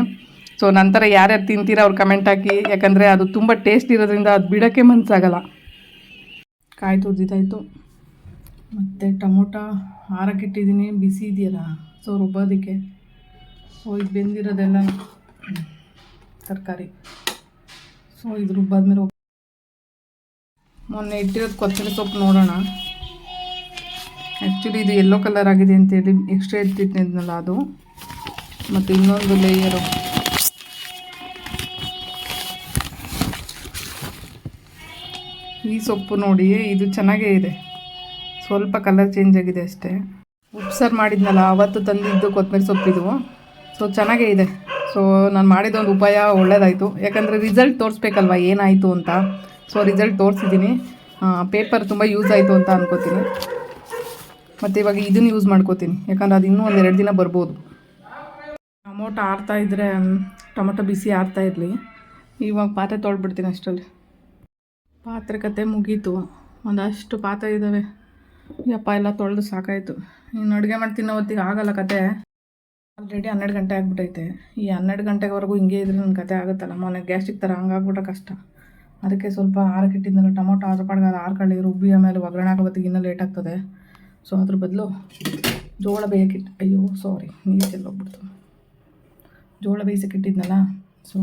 ಸೊ ನಂತರ ಯಾರ್ಯಾರು ತಿಂತೀರ ಅವ್ರು ಕಮೆಂಟ್ ಹಾಕಿ, ಯಾಕಂದರೆ ಅದು ತುಂಬ ಟೇಸ್ಟ್ ಇರೋದ್ರಿಂದ ಅದು ಬಿಡೋಕ್ಕೆ ಮನಸ್ಸಾಗಲ್ಲ. ಕಾಯಿ ತುರಿದಿದ್ದಾಯಿತು. ಮತ್ತು ಟೊಮೊಟೊ ಹಾರಕ್ಕಿಟ್ಟಿದ್ದೀನಿ, ಬಿಸಿ ಇದೆಯಲ್ಲ ಸೊ ರುಬ್ಬೋದಕ್ಕೆ. ಸೊ ಇದು ಬೆಂದಿರೋದೆಲ್ಲ ತರಕಾರಿ. ಸೊ ಇದು ರುಬ್ಬಾದ್ಮೇಲೆ ಮೊನ್ನೆ ಇಟ್ಟಿರೋದು ಕೊತ್ತಂಬರಿ ಸೊಪ್ಪು ನೋಡೋಣ. ಆ್ಯಕ್ಚುಲಿ ಇದು ಯೆಲ್ಲೋ ಕಲರ್ ಆಗಿದೆ ಅಂತೇಳಿ ಎಕ್ಸ್ಟ್ರಾ ಎತ್ತಿಟ್ಟಿದ್ನಲ್ಲ ಅದು. ಮತ್ತು ಇನ್ನೊಂದು ಲೇಯರು ಈ ಸೊಪ್ಪು ನೋಡಿ, ಇದು ಚೆನ್ನಾಗೇ ಇದೆ, ಸ್ವಲ್ಪ ಕಲರ್ ಚೇಂಜ್ ಆಗಿದೆ ಅಷ್ಟೇ. ಉಪ್ಸಾರು ಮಾಡಿದ್ನಲ್ಲ ಅವತ್ತು ತಂದಿದ್ದು ಕೊತ್ತಂಬರಿ ಸೊಪ್ಪಿದು. ಸೊ ಚೆನ್ನಾಗೇ ಇದೆ. ಸೊ ನಾನು ಮಾಡಿದ್ದೊಂದು ಉಪಾಯ ಒಳ್ಳೆಯದಾಯಿತು, ಯಾಕಂದರೆ ರಿಸಲ್ಟ್ ತೋರಿಸ್ಬೇಕಲ್ವ ಏನಾಯಿತು ಅಂತ. ಸೊ ರಿಸಲ್ಟ್ ತೋರಿಸಿದ್ದೀನಿ. ಪೇಪರ್ ತುಂಬ ಯೂಸ್ ಆಯಿತು ಅಂತ ಅನ್ಕೋತೀನಿ. ಮತ್ತು ಇವಾಗ ಇದನ್ನು ಯೂಸ್ ಮಾಡ್ಕೋತೀನಿ, ಯಾಕಂದರೆ ಅದು ಇನ್ನೂ 1-2 ದಿನ ಬರ್ಬೋದು. ಟೊಮೊಟೊ ಆರ್ತಾಯಿದ್ರೆ ಟೊಮೊಟೊ ಬಿಸಿ ಆರ್ತಾಯಿರಲಿ. ಇವಾಗ ಪಾತ್ರೆ ತೊಳ್ಬಿಡ್ತೀನಿ ಅಷ್ಟರಲ್ಲಿ. ಪಾತ್ರೆ ಕತೆ ಮುಗೀತು. ಒಂದಷ್ಟು ಪಾತ್ರೆ ಇದ್ದಾವೆ. ಯಪ್ಪ ಎಲ್ಲ ತೊಳೆದು ಸಾಕಾಯಿತು. ಇನ್ನು ಅಡುಗೆ ಮಾಡಿ ತಿನ್ನೋ ಹೊತ್ತಿಗೆ ಆಗಲ್ಲ ಕತೆ. ಆಲ್ರೆಡಿ 12 ಗಂಟೆ ಆಗಿಬಿಟ್ಟೈತೆ. ಈ 12 ಗಂಟೆವರೆಗೂ ಹಿಂಗೆ ಇದ್ರೆ ನನ್ನ ಕತೆ ಆಗುತ್ತಲ್ಲ. ಮೊನ್ನೆ ಗ್ಯಾಸ್ಟ್ರಿಕ್ ಥರ ಹಂಗಾಗ್ಬಿಟ್ರೆ ಕಷ್ಟ. ಅದಕ್ಕೆ ಸ್ವಲ್ಪ ಆರಕ್ಕಿಟ್ಟಿದ್ದಲ್ಲ, ಟೊಮೊಟೊ ಅದ್ರ ಪಾಡ್ಗೆ ಅದು ಆರ್ಕೊಳ್ಳಿ, ರುಬ್ಬಿ ಆಮೇಲೆ ಒಗ್ಗರಣೆ ಆಗೋ ಹೊತ್ತಿಗೆ ಇನ್ನೂ ಲೇಟ್ ಆಗ್ತದೆ. ಸೊ ಅದ್ರ ಬದಲು ಜೋಳ ಬೇಯಕ್ಕಿಟ್ಟು, ಅಯ್ಯೋ ಸಾರಿ ನೀರು ಚೆಲ್ಲೋಗ್ಬಿಡ್ತು. ಜೋಳ ಬೇಯಿಸಕ್ಕಿಟ್ಟಿದ್ನಲ್ಲ, ಸೊ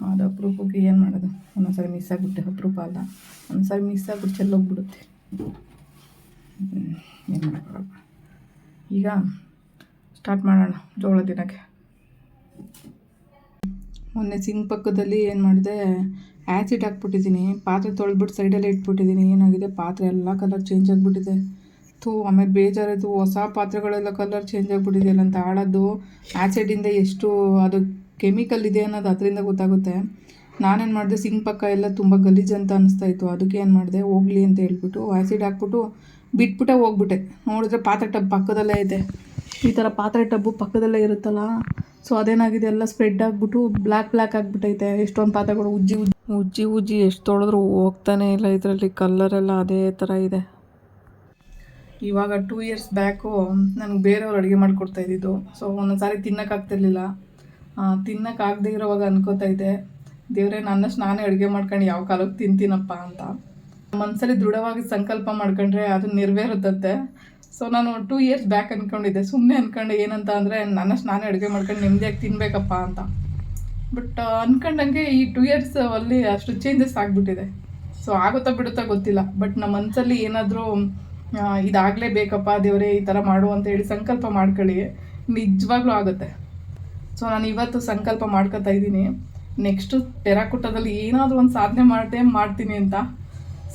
ಅದು ಅಪರೂಪಕ್ಕೆ ಏನು ಮಾಡೋದು, ಒಂದೊಂದ್ಸರಿ ಮಿಸ್ ಆಗಿಬಿಟ್ಟೆ. ಅಪರೂಪ ಅಲ್ಲ, ಒಂದ್ಸರಿ ಮಿಸ್ ಆಗಿಬಿಟ್ಟು ಚೆಲ್ಲೋಗ್ಬಿಡುತ್ತೆ. ಏನು ಮಾಡೋಕ್ಕಾಗಲ್ಲ. ಈಗ ಸ್ಟಾರ್ಟ್ ಮಾಡೋಣ ಜೋಳ ದಿನಕ್ಕೆ. ಮೊನ್ನೆ ಸಿಂಕ್ ಪಕ್ಕದಲ್ಲಿ ಏನು ಮಾಡಿದೆ, ಆ್ಯಸಿಡ್ ಹಾಕ್ಬಿಟ್ಟಿದ್ದೀನಿ. ಪಾತ್ರೆ ತೊಳೆದ್ಬಿಟ್ಟು ಸೈಡಲ್ಲೇ ಇಟ್ಬಿಟ್ಟಿದ್ದೀನಿ. ಏನಾಗಿದೆ, ಪಾತ್ರೆ ಎಲ್ಲ ಕಲರ್ ಚೇಂಜ್ ಆಗಿಬಿಟ್ಟಿದೆ. ಆಮೇಲೆ ಬೇಜಾರಾಯಿತು, ಹೊಸ ಪಾತ್ರೆಗಳೆಲ್ಲ ಕಲರ್ ಚೇಂಜ್ ಆಗಿಬಿಟ್ಟಿದೆಯಲ್ಲ ಅಂತ. ಆಡೋದು ಆ್ಯಸಿಡಿಂದ ಎಷ್ಟು ಅದು ಕೆಮಿಕಲ್ ಇದೆ ಅನ್ನೋದು ಅದರಿಂದ ಗೊತ್ತಾಗುತ್ತೆ. ನಾನೇನು ಮಾಡಿದೆ, ಸಿಂಕ್ ಪಕ್ಕ ಎಲ್ಲ ತುಂಬ ಗಲೀಜು ಅಂತ ಅನಿಸ್ತಾಯಿತ್ತು. ಅದಕ್ಕೆ ಏನು ಮಾಡಿದೆ, ಹೋಗಲಿ ಅಂತ ಹೇಳ್ಬಿಟ್ಟು ಆ್ಯಸಿಡ್ ಹಾಕ್ಬಿಟ್ಟು ಬಿಟ್ಬಿಟ್ಟೆ ಹೋಗ್ಬಿಟ್ಟೆ. ನೋಡಿದ್ರೆ ಪಾತ್ರೆ ಟಬ್ ಪಕ್ಕದಲ್ಲೇ ಇದೆ. ಈ ಥರ ಪಾತ್ರೆ ಟಬ್ಬು ಪಕ್ಕದಲ್ಲೇ ಇರುತ್ತಲ್ಲ. ಸೊ ಅದೇನಾಗಿದೆ, ಎಲ್ಲ ಸ್ಪ್ರೆಡ್ ಆಗಿಬಿಟ್ಟು ಬ್ಲ್ಯಾಕ್ ಆಗಿಬಿಟ್ಟೈತೆ. ಎಷ್ಟೊಂದು ಪಾತ್ರೆಗಳು ಉಜ್ಜಿ ಎಷ್ಟು ತೊಳೆದ್ರೂ ಹೋಗ್ತಾನೆ ಇಲ್ಲ. ಇದರಲ್ಲಿ ಕಲ್ಲರೆಲ್ಲ ಅದೇ ಥರ ಇದೆ. ಇವಾಗ 2 ಇಯರ್ಸ್ ಬ್ಯಾಕು ನನಗೆ ಬೇರೆಯವ್ರು ಅಡುಗೆ ಮಾಡಿಕೊಡ್ತಾ ಇದ್ದಿದ್ದು. ಸೊ ಒಂದೊಂದು ಸಾರಿ ತಿನ್ನೋಕ್ಕಾಗ್ತಿರ್ಲಿಲ್ಲ. ತಿನ್ನೋಕ್ಕಾಗದೇ ಇರೋವಾಗ ಅನ್ಕೋತಾ ಇದ್ದೆ, ದೇವರೇ ನನ್ನಷ್ಟು ನಾನೇ ಅಡುಗೆ ಮಾಡ್ಕೊಂಡು ಯಾವ ಕಾಲಕ್ಕೆ ತಿಂತೀನಪ್ಪ ಅಂತ. ಮನಸ್ಸಲ್ಲಿ ದೃಢವಾಗಿ ಸಂಕಲ್ಪ ಮಾಡ್ಕೊಂಡ್ರೆ ಅದು ನೆರವೇರುತ್ತಂತೆ. ಸೊ ನಾನು 2 ಇಯರ್ಸ್ ಬ್ಯಾಕ್ ಅಂದ್ಕೊಂಡಿದ್ದೆ, ಸುಮ್ಮನೆ ಅಂದ್ಕೊಂಡೆ. ಏನಂತ ಅಂದರೆ ನನ್ನಷ್ಟು ನಾನೇ ಅಡುಗೆ ಮಾಡ್ಕೊಂಡು ನೆಮ್ಮದಿಯಾಗಿ ತಿನ್ನಬೇಕಪ್ಪ ಅಂತ. ಬಟ್ ಅಂದ್ಕೊಂಡಂಗೆ ಈ 2 ಇಯರ್ಸ್ ಅಲ್ಲಿ ಅಷ್ಟು ಚೇಂಜಸ್ ಆಗಿಬಿಟ್ಟಿದೆ. ಸೊ ಆಗುತ್ತಾ ಬಿಡುತ್ತಾ ಗೊತ್ತಿಲ್ಲ. ಬಟ್ ನಮ್ಮ ಮನಸ್ಸಲ್ಲಿ ಏನಾದರೂ ಇದಾಗಲೇಬೇಕಪ್ಪ ದೇವರೇ, ಈ ಥರ ಮಾಡು ಅಂತ ಹೇಳಿ ಸಂಕಲ್ಪ ಮಾಡ್ಕೊಳ್ಳಿ, ನಿಜವಾಗ್ಲೂ ಆಗುತ್ತೆ. ಸೊ ನಾನು ಇವತ್ತು ಸಂಕಲ್ಪ ಮಾಡ್ಕೊತಾ ಇದ್ದೀನಿ, ನೆಕ್ಸ್ಟು ಟೆರಾಕೋಟದಲ್ಲಿ ಏನಾದರೂ ಒಂದು ಸಾಧನೆ ಮಾಡ್ತೀನಿ ಅಂತ.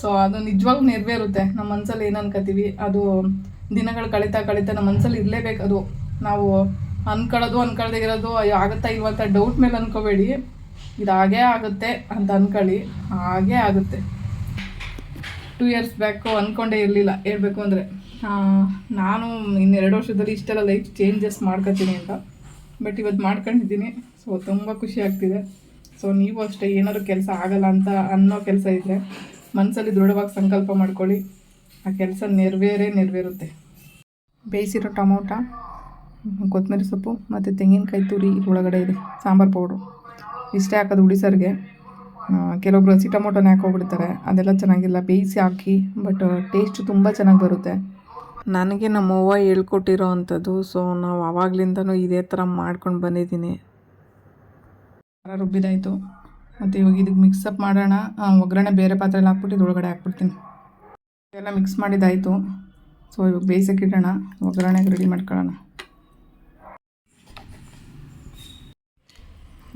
ಸೊ ಅದು ನಿಜವಾಗ್ಲೂ ನೆರವೇರುತ್ತೆ. ನಮ್ಮ ಮನಸ್ಸಲ್ಲಿ ಏನು ಅನ್ಕೋತೀವಿ ಅದು ದಿನಗಳು ಕಳೀತಾ ನಮ್ಮ ಮನಸ್ಸಲ್ಲಿ ಇರಲೇಬೇಕು. ಅದು ನಾವು ಅನ್ಕೊಳ್ಳದೇ ಇರೋದು ಆಗುತ್ತಾ ಇಲ್ವ ಅಂತ ಡೌಟ್ ಮೇಲೆ ಅನ್ಕೋಬೇಡಿ. ಇದು ಹಾಗೇ ಆಗುತ್ತೆ ಅಂತ ಅನ್ಕೊಳ್ಳಿ, ಹಾಗೇ ಆಗುತ್ತೆ. 2 ಇಯರ್ಸ್ ಬ್ಯಾಕು ಅಂದ್ಕೊಂಡೇ ಇರಲಿಲ್ಲ ಹೇಳ್ಬೇಕು ಅಂದರೆ. ನಾನು ಇನ್ನು 2 ವರ್ಷದಲ್ಲಿ ಇಷ್ಟೆಲ್ಲ ಲೈಫ್ ಚೇಂಜಸ್ ಮಾಡ್ಕೊತೀನಿ ಅಂತ. ಬಟ್ ಇವತ್ತು ಮಾಡ್ಕೊಂಡಿದ್ದೀನಿ. ಸೊ ತುಂಬ ಖುಷಿ ಆಗ್ತಿದೆ. ಸೊ ನೀವು ಅಷ್ಟೇ ಏನಾದರೂ ಕೆಲಸ ಆಗಲ್ಲ ಅಂತ ಅನ್ನೋ ಕೆಲಸ ಇದ್ದರೆ ಮನಸ್ಸಲ್ಲಿ ದೃಢವಾಗಿ ಸಂಕಲ್ಪ ಮಾಡ್ಕೊಳ್ಳಿ, ಆ ಕೆಲಸ ನೆರವೇರುತ್ತೆ. ಬೇಯಿಸಿರೋ ಟೊಮೊಟೊ, ಕೊತ್ತಂಬರಿ ಸೊಪ್ಪು ಮತ್ತು ತೆಂಗಿನಕಾಯಿ ತುರಿ ಒಳಗಡೆ ಇದೆ. ಸಾಂಬಾರು ಪೌಡ್ರು ಇಷ್ಟೇ ಹಾಕೋದು ಉಳಿಸೋರಿಗೆ. ಕೆಲವೊಬ್ರು ಹಸಿ ಟೊಮೊಟೊನೇ ಹಾಕೋಗ್ಬಿಡ್ತಾರೆ, ಅದೆಲ್ಲ ಚೆನ್ನಾಗಿಲ್ಲ. ಬೇಯಿಸಿ ಹಾಕಿ, ಬಟ್ ಟೇಸ್ಟು ತುಂಬ ಚೆನ್ನಾಗಿ ಬರುತ್ತೆ. ನನಗೆ ನಮ್ಮವ್ವ ಹೇಳ್ಕೊಟ್ಟಿರೋ ಅಂಥದ್ದು. ಸೊ ನಾವು ಆವಾಗಲಿಂದನೂ ಇದೇ ಥರ ಮಾಡ್ಕೊಂಡು ಬಂದಿದ್ದೀನಿ. ಖಾರ ರುಬ್ಬಿದಾಯಿತು. ಮತ್ತು ಇವಾಗ ಇದಕ್ಕೆ ಮಿಕ್ಸಪ್ ಮಾಡೋಣ. ಒಗ್ಗರಣೆ ಬೇರೆ ಪಾತ್ರೆಯಲ್ಲಿ ಹಾಕ್ಬಿಟ್ಟು ಇದ್ರೊಳಗಡೆ ಹಾಕ್ಬಿಡ್ತೀನಿ. ಎಲ್ಲ ಮಿಕ್ಸ್ ಮಾಡಿದ್ದಾಯಿತು. ಸೊ ಇವಾಗ ಬೇಯಿಸೋಕೆ ಇಡೋಣ, ಒಗ್ಗರಣೆಗೆ ರೆಡಿ ಮಾಡ್ಕೊಳ್ಳೋಣ.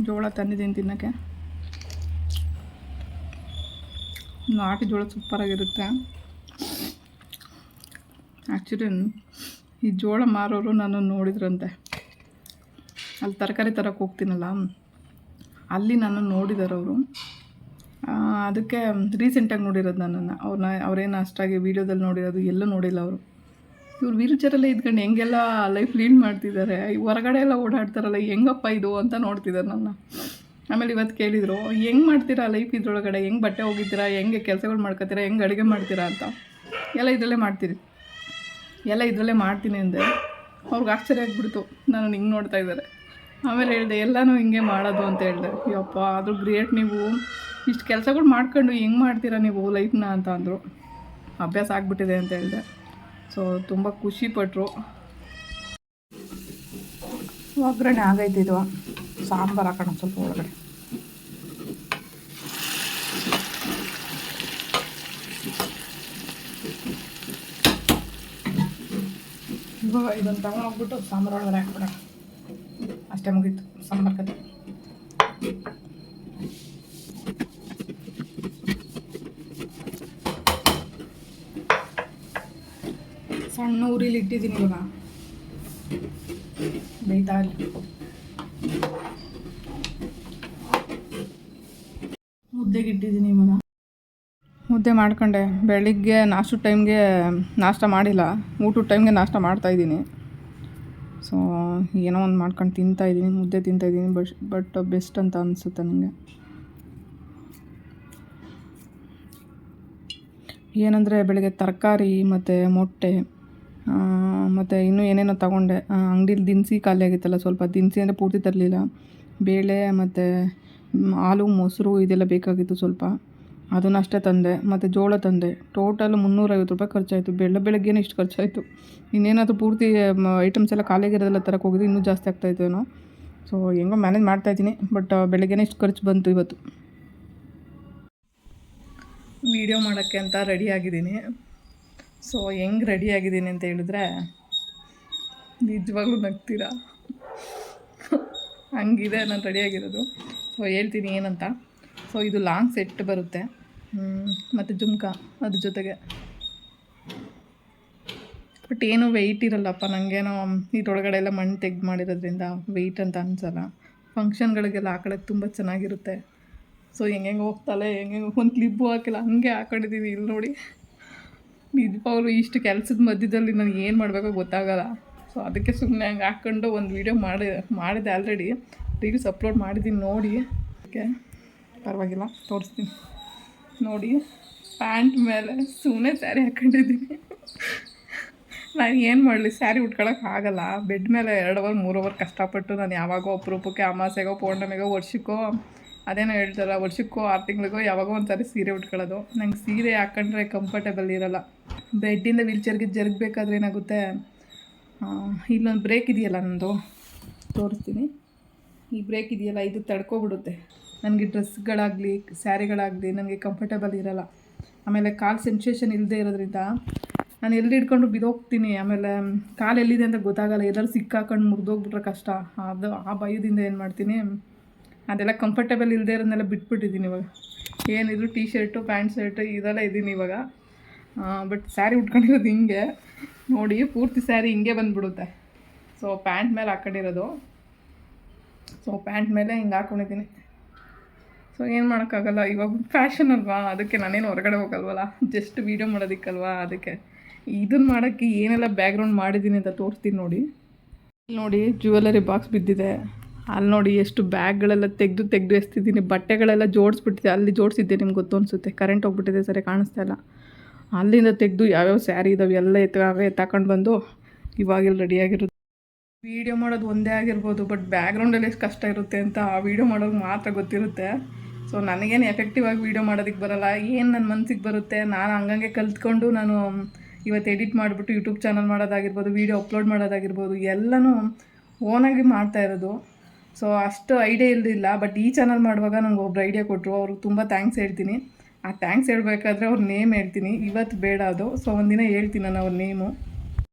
ಜೋಳ ತಂದಿದ್ದೀನಿ ತಿನ್ನೋಕ್ಕೆ. ನಾಟಿ ಜೋಳ ಸೂಪರಾಗಿರುತ್ತೆ. ಆ್ಯಕ್ಚುಲಿ ಈ ಜೋಳ ಮಾರೋರು ನಾನು ನೋಡಿದ್ರಂತೆ, ಅಲ್ಲಿ ತರಕಾರಿ ತರಕ್ಕೆ ಹೋಗ್ತೀನಲ್ಲ ಅಲ್ಲಿ ನಾನು ನೋಡಿದ್ದಾರೆ ಅವರು. ಅದಕ್ಕೆ ರೀಸೆಂಟಾಗಿ ನೋಡಿರೋದು ನನ್ನನ್ನು. ಅವ್ರೇನು ಅಷ್ಟಾಗಿ ವೀಡಿಯೋದಲ್ಲಿ ನೋಡಿರೋದು ಎಲ್ಲೂ ನೋಡಿಲ್ಲ ಅವರು. ಇವ್ರು ವೀಲ್ಚೇರಲ್ಲೇ ಇದ್ಕೊಂಡು ಹೆಂಗೆಲ್ಲ ಲೈಫ್ ಲೀಡ್ ಮಾಡ್ತಿದ್ದಾರೆ, ಹೊರಗಡೆ ಎಲ್ಲ ಓಡಾಡ್ತಾರಲ್ಲ, ಹೆಂಗಪ್ಪ ಇದು ಅಂತ ನೋಡ್ತಿದ್ದಾರೆ ನನ್ನ. ಆಮೇಲೆ ಇವತ್ತು ಕೇಳಿದರು, ಹೆಂಗೆ ಮಾಡ್ತೀರಾ ಲೈಫ್ ಇದ್ರೊಳಗಡೆ, ಹೆಂಗೆ ಬಟ್ಟೆ ಹೋಗಿದ್ದೀರಾ, ಹೆಂಗೆ ಕೆಲಸಗಳು ಮಾಡ್ಕೊತೀರಾ, ಹೆಂಗೆ ಅಡುಗೆ ಮಾಡ್ತೀರಾ ಅಂತ. ಎಲ್ಲ ಇದರಲ್ಲೇ ಮಾಡ್ತೀರಿ, ಎಲ್ಲ ಇದರಲ್ಲೇ ಮಾಡ್ತೀನಿ ಅಂದೆ. ಅವ್ರಿಗೆ ಆಶ್ಚರ್ಯ ಆಗಿಬಿಡ್ತು, ನಾನು ಹಿಂಗೆ ನೋಡ್ತಾ ಇದ್ದಾರೆ. ಆಮೇಲೆ ಹೇಳಿದೆ ಎಲ್ಲನೂ ಹಿಂಗೆ ಮಾಡೋದು ಅಂತ ಹೇಳಿದೆ. ಯಪ್ಪ ಅದು ಗ್ರೇಟ್, ನೀವು ಇಷ್ಟು ಕೆಲಸಗಳು ಮಾಡ್ಕೊಂಡು ಹೆಂಗೆ ಮಾಡ್ತೀರಾ ನೀವು ಲೈಫ್ನ ಅಂತ ಅಂದರು. ಅಭ್ಯಾಸ ಆಗಿಬಿಟ್ಟಿದೆ ಅಂತ ಹೇಳಿದೆ. ಸೊ ತುಂಬ ಖುಷಿಪಟ್ಟರು. ಒಗ್ಗರಣೆ ಆಗೈತಿದ್ವ, ಸಾಂಬಾರು ಹಾಕೋಣ ಸ್ವಲ್ಪ ಒಳಗಡೆ. ಇವಾಗ ಇದನ್ನು ತಗೊಂಡೋಗ್ಬಿಟ್ಟು ಸಾಂಬಾರು ಒಳಗಡೆ ಹಾಕ್ಬಿಡೋಣ. ಅಷ್ಟೇ ಮುಗೀತು ಸಾಂಬಾರು ಕತೆ. ಸಣ್ಣ ಉರಿಲಿ ಇಟ್ಟಿದ್ದೀನಿ, ಇವಾಗ ಬೇಯ್ತಾ ಇರಲಿ. ಮುದ್ದೆಗೆ ಇಟ್ಟಿದ್ದೀನಿ ಇವಾಗ. ಮುದ್ದೆ ಮಾಡ್ಕೊಂಡೆ. ಬೆಳಿಗ್ಗೆ ನಾಷ್ಟದ ಟೈಮ್ಗೆ ನಾಷ್ಟ ಮಾಡಿಲ್ಲ, ಊಟದ ಟೈಮ್ಗೆ ನಾಷ್ಟ ಮಾಡ್ತಾಯಿದ್ದೀನಿ. ಸೊ ಏನೋ ಒಂದು ಮಾಡ್ಕೊಂಡು ತಿಂತಾಯಿದ್ದೀನಿ, ಮುದ್ದೆ ತಿಂತಾಯಿದ್ದೀನಿ. ಬಟ್ ಬೆಸ್ಟ್ ಅಂತ ಅನಿಸುತ್ತೆ ನನಗೆ. ಏನಂದರೆ ಬೆಳಗ್ಗೆ ತರಕಾರಿ ಮತ್ತು ಮೊಟ್ಟೆ ಮತ್ತು ಇನ್ನೂ ಏನೇನೋ ತಗೊಂಡೆ. ಅಂಗಡೀಲಿ ದಿನಸಿ ಖಾಲಿ ಆಗಿತ್ತಲ್ಲ, ಸ್ವಲ್ಪ ದಿನಸಿ ಅಂದರೆ ಪೂರ್ತಿ ತರಲಿಲ್ಲ. ಬೇಳೆ ಮತ್ತು ಹಾಲು ಮೊಸರು ಇದೆಲ್ಲ ಬೇಕಾಗಿತ್ತು ಸ್ವಲ್ಪ, ಅದನ್ನು ಅಷ್ಟೇ ತಂದೆ. ಮತ್ತು ಜೋಳ ತಂದೆ. ಟೋಟಲ್ 350 ರೂಪಾಯಿ ಖರ್ಚಾಯಿತು. ಬೆಳಗ್ಗೆನೇ ಇಷ್ಟು ಖರ್ಚಾಯಿತು. ಇನ್ನೇನಾದರೂ ಪೂರ್ತಿ ಐಟಮ್ಸ್ ಎಲ್ಲ ಖಾಲಿಯಾಗಿರೋದೆಲ್ಲ ತರಕ್ಕೆ ಹೋಗಿದ್ದು ಇನ್ನೂ ಜಾಸ್ತಿ ಆಗ್ತಾಯಿತ್ತು ಏನೋ. ಸೊ ಹೆಂಗೋ ಮ್ಯಾನೇಜ್ ಮಾಡ್ತಾಯಿದ್ದೀನಿ. ಬಟ್ ಬೆಳಗ್ಗೆನೇ ಇಷ್ಟು ಖರ್ಚು ಬಂತು ಇವತ್ತು. ವೀಡಿಯೋ ಮಾಡೋಕ್ಕೆ ಅಂತ ರೆಡಿಯಾಗಿದ್ದೀನಿ. ಸೊ ಹೆಂಗೆ ರೆಡಿಯಾಗಿದ್ದೀನಿ ಅಂತ ಹೇಳಿದ್ರೆ ನಿಜವಾಗ್ಲೂ ನಗ್ತೀರಾ, ಹಂಗಿದೆ ನಾನು ರೆಡಿಯಾಗಿರೋದು. ಸೊ ಹೇಳ್ತೀನಿ ಏನಂತ. ಸೊ ಇದು ಲಾಂಗ್ ಸೆಟ್ ಬರುತ್ತೆ, ಮತ್ತು ಜುಮ್ಕಾ ಅದ್ರ ಜೊತೆಗೆ. ಬಟ್ ಏನೂ ವೆಯ್ಟ್ ಇರಲ್ಲಪ್ಪ, ನನಗೇನೋ ಇದ್ರೊಳಗಡೆ ಎಲ್ಲ ಮಣ್ಣು ತೆಗ್ದು ಮಾಡಿರೋದ್ರಿಂದ ವೆಯ್ಟ್ ಅಂತ ಅನಿಸಲ್ಲ. ಫಂಕ್ಷನ್ಗಳಿಗೆಲ್ಲ ಹಾಕೊಳ್ಳೋಕ್ಕೆ ತುಂಬ ಚೆನ್ನಾಗಿರುತ್ತೆ. ಸೊ ಹೆಂಗೆ ಹೋಗ್ತಾಳೆ, ಹೆಂಗೆ ಒಂದು ಕ್ಲಿಪ್ಪು ಹಾಕಿಲ್ಲ, ಹಂಗೆ ಹಾಕೊಂಡಿದ್ದೀನಿ. ಇಲ್ಲಿ ನೋಡಿ, ನಿಜವಾಗ್ಲೂ ಇಷ್ಟು ಕೆಲಸದ ಮಧ್ಯದಲ್ಲಿ ನನಗೆ ಏನು ಮಾಡಬೇಕೋ ಗೊತ್ತಾಗಲ್ಲ. ಸೊ ಅದಕ್ಕೆ ಸುಮ್ಮನೆ ಹಂಗೆ ಹಾಕ್ಕೊಂಡು ಒಂದು ವೀಡಿಯೋ ಮಾಡಿದೆ ಆಲ್ರೆಡಿ. ರೀಲ್ಸ್ ಅಪ್ಲೋಡ್ ಮಾಡಿದ್ದೀನಿ ನೋಡಿ. ಅದಕ್ಕೆ ಪರವಾಗಿಲ್ಲ ತೋರಿಸ್ತೀನಿ ನೋಡಿ. ಪ್ಯಾಂಟ್ ಮೇಲೆ ಸುಮ್ಮನೆ ಸ್ಯಾರಿ ಹಾಕ್ಕೊಂಡಿದ್ದೀನಿ. ನಾನು ಏನು ಮಾಡಲಿ, ಸ್ಯಾರಿ ಉಟ್ಕೊಳ್ಳೋಕೆ ಆಗಲ್ಲ. ಬೆಡ್ ಮೇಲೆ 2 ಅವರ್ 3 ಅವರ್ ಕಷ್ಟಪಟ್ಟು ನಾನು ಯಾವಾಗೋ ಅಪರೂಪಕ್ಕೆ ಅಮಾಸೆಗೋ ಪೌರ್ಣಮಿಗೋ ವರ್ಷಕ್ಕೋ, ಅದೇನೋ ಹೇಳ್ತಾರಲ್ಲ, ವರ್ಷಕ್ಕೋ 6 ತಿಂಗಳಿಗೋ ಯಾವಾಗೋ ಒಂದು ಸಾರಿ ಸೀರೆ ಉಟ್ಕೊಳ್ಳೋದು. ನಂಗೆ ಸೀರೆ ಹಾಕ್ಕೊಂಡ್ರೆ ಕಂಫರ್ಟೇಬಲ್ ಇರೋಲ್ಲ. ಬೆಡ್ಡಿಂದ ವೀಲ್ಚೇರ್ಗೆ ಜರುಗಬೇಕಾದ್ರೆ ಏನಾಗುತ್ತೆ, ಇಲ್ಲೊಂದು ಬ್ರೇಕ್ ಇದೆಯಲ್ಲ ನಂದು, ತೋರಿಸ್ತೀನಿ. ಈ ಬ್ರೇಕ್ ಇದೆಯಲ್ಲ, ಇದು ತಡ್ಕೊಬಿಡುತ್ತೆ. ನನಗೆ ಡ್ರೆಸ್ಗಳಾಗಲಿ ಸ್ಯಾರಿಗಳಾಗಲಿ ನನಗೆ ಕಂಫರ್ಟೇಬಲ್ ಇರೋಲ್ಲ. ಆಮೇಲೆ ಕಾಲು ಸೆನ್ಸೇಷನ್ ಇಲ್ಲದೆ ಇರೋದ್ರಿಂದ ನಾನು ಎಲ್ಲಿ ಹಿಡ್ಕೊಂಡು ಬಿದ್ದೋಗ್ತೀನಿ. ಆಮೇಲೆ ಕಾಲು ಎಲ್ಲಿದೆ ಅಂತ ಗೊತ್ತಾಗಲ್ಲ, ಎಲ್ಲರೂ ಸಿಕ್ಕಾಕೊಂಡು ಮುರಿದೋಗ್ಬಿಟ್ರೆ ಕಷ್ಟ. ಆ ಭಯದಿಂದ ಏನು ಮಾಡ್ತೀನಿ, ಅದೆಲ್ಲ ಕಂಫರ್ಟೇಬಲ್ ಇಲ್ಲದೆ ಇರೋದನ್ನೆಲ್ಲ ಬಿಟ್ಬಿಟ್ಟಿದ್ದೀನಿ ಇವಾಗ. ಏನಿದ್ರು ಟೀ ಶರ್ಟು ಪ್ಯಾಂಟ್ ಶರ್ಟು ಇದೆಲ್ಲ ಇದ್ದೀನಿ ಇವಾಗ. ಬಟ್ ಸ್ಯಾರಿ ಉಟ್ಕೊಂಡಿರೋದು ಹಿಂಗೆ ನೋಡಿ, ಪೂರ್ತಿ ಸ್ಯಾರಿ ಹಿಂಗೆ ಬಂದುಬಿಡುತ್ತೆ. ಸೊ ಪ್ಯಾಂಟ್ ಮೇಲೆ ಹಾಕ್ಕೊಂಡಿರೋದು. ಸೊ ಪ್ಯಾಂಟ್ ಮೇಲೆ ಹಿಂಗೆ ಹಾಕ್ಕೊಂಡಿದ್ದೀನಿ. ಸೊ ಏನು ಮಾಡೋಕ್ಕಾಗಲ್ಲ, ಇವಾಗ ಫ್ಯಾಷನ್ ಅಲ್ವಾ, ಅದಕ್ಕೆ ನಾನೇನು ಹೊರಗಡೆ ಹೋಗಲ್ವಲ್ಲ, ಜಸ್ಟ್ ವೀಡಿಯೋ ಮಾಡೋದಕ್ಕಲ್ವಾ. ಅದಕ್ಕೆ ಇದನ್ನು ಮಾಡೋಕ್ಕೆ ಏನೆಲ್ಲ ಬ್ಯಾಕ್ಗ್ರೌಂಡ್ ಮಾಡಿದ್ದೀನಿ ಅಂತ ತೋರಿಸ್ತೀನಿ ನೋಡಿ. ನೋಡಿ ಜ್ಯುವೆಲರಿ ಬಾಕ್ಸ್ ಬಿದ್ದಿದೆ, ಅಲ್ಲಿ ನೋಡಿ ಎಷ್ಟು ಬ್ಯಾಗ್ಗಳೆಲ್ಲ ತೆಗೆದು ಎಸ್ತಿದ್ದೀನಿ. ಬಟ್ಟೆಗಳೆಲ್ಲ ಜೋಡಿಸ್ಬಿಟ್ಟಿದೆ, ಅಲ್ಲಿ ಜೋಡಿಸಿದ್ದೆ, ನಿಮ್ಗೆ ಗೊತ್ತು ಅನಿಸುತ್ತೆ. ಕರೆಂಟ್ ಹೋಗ್ಬಿಟ್ಟಿದೆ, ಸರಿ ಕಾಣಿಸ್ತಾ ಇಲ್ಲ. ಅಲ್ಲಿಂದ ತೆಗೆದು ಯಾವ್ಯಾವ ಸ್ಯಾರಿ ಇದ್ದಾವೆ ಎಲ್ಲ ತಗೊಂಡು ಬಂದು ಇವಾಗೆಲ್ಲ ರೆಡಿಯಾಗಿರುತ್ತೆ. ವೀಡಿಯೋ ಮಾಡೋದು ಒಂದೇ ಆಗಿರ್ಬೋದು, ಬಟ್ ಬ್ಯಾಕ್ಗ್ರೌಂಡಲ್ಲಿ ಎಷ್ಟು ಕಷ್ಟ ಇರುತ್ತೆ ಅಂತ ಆ ವೀಡಿಯೋ ಮಾಡೋದು ಮಾತ್ರ ಗೊತ್ತಿರುತ್ತೆ. ಸೊ ನನಗೇನು ಎಫೆಕ್ಟಿವ್ ಆಗಿ ವೀಡಿಯೋ ಮಾಡೋದಕ್ಕೆ ಬರೋಲ್ಲ. ಏನು ನನ್ನ ಮನಸ್ಸಿಗೆ ಬರುತ್ತೆ ನಾನು ಹಂಗಂಗೆ ಕಲ್ತ್ಕೊಂಡು ನಾನು ಇವತ್ತು ಎಡಿಟ್ ಮಾಡಿಬಿಟ್ಟು ಯೂಟ್ಯೂಬ್ ಚಾನಲ್ ಮಾಡೋದಾಗಿರ್ಬೋದು, ವೀಡಿಯೋ ಅಪ್ಲೋಡ್ ಮಾಡೋದಾಗಿರ್ಬೋದು, ಎಲ್ಲನೂ ಓನಾಗಿ ಮಾಡ್ತಾ ಇರೋದು. ಸೊ ಅಷ್ಟು ಐಡಿಯಾ ಇಲ್ದಿಲ್ಲ. ಬಟ್ ಈ ಚಾನಲ್ ಮಾಡುವಾಗ ನಂಗೆ ಒಬ್ರು ಐಡಿಯಾ ಕೊಟ್ಟರು, ಅವ್ರಿಗೆ ತುಂಬ ಥ್ಯಾಂಕ್ಸ್ ಹೇಳ್ತೀನಿ. ಆ ಥ್ಯಾಂಕ್ಸ್ ಹೇಳಬೇಕಾದ್ರೆ ಅವ್ರ ನೇಮ್ ಹೇಳ್ತೀನಿ, ಇವತ್ತು ಬೇಡ ಅದು. ಸೊ ಒಂದಿನ ಹೇಳ್ತೀನಿ ನಾನು ಅವ್ರ ನೇಮು.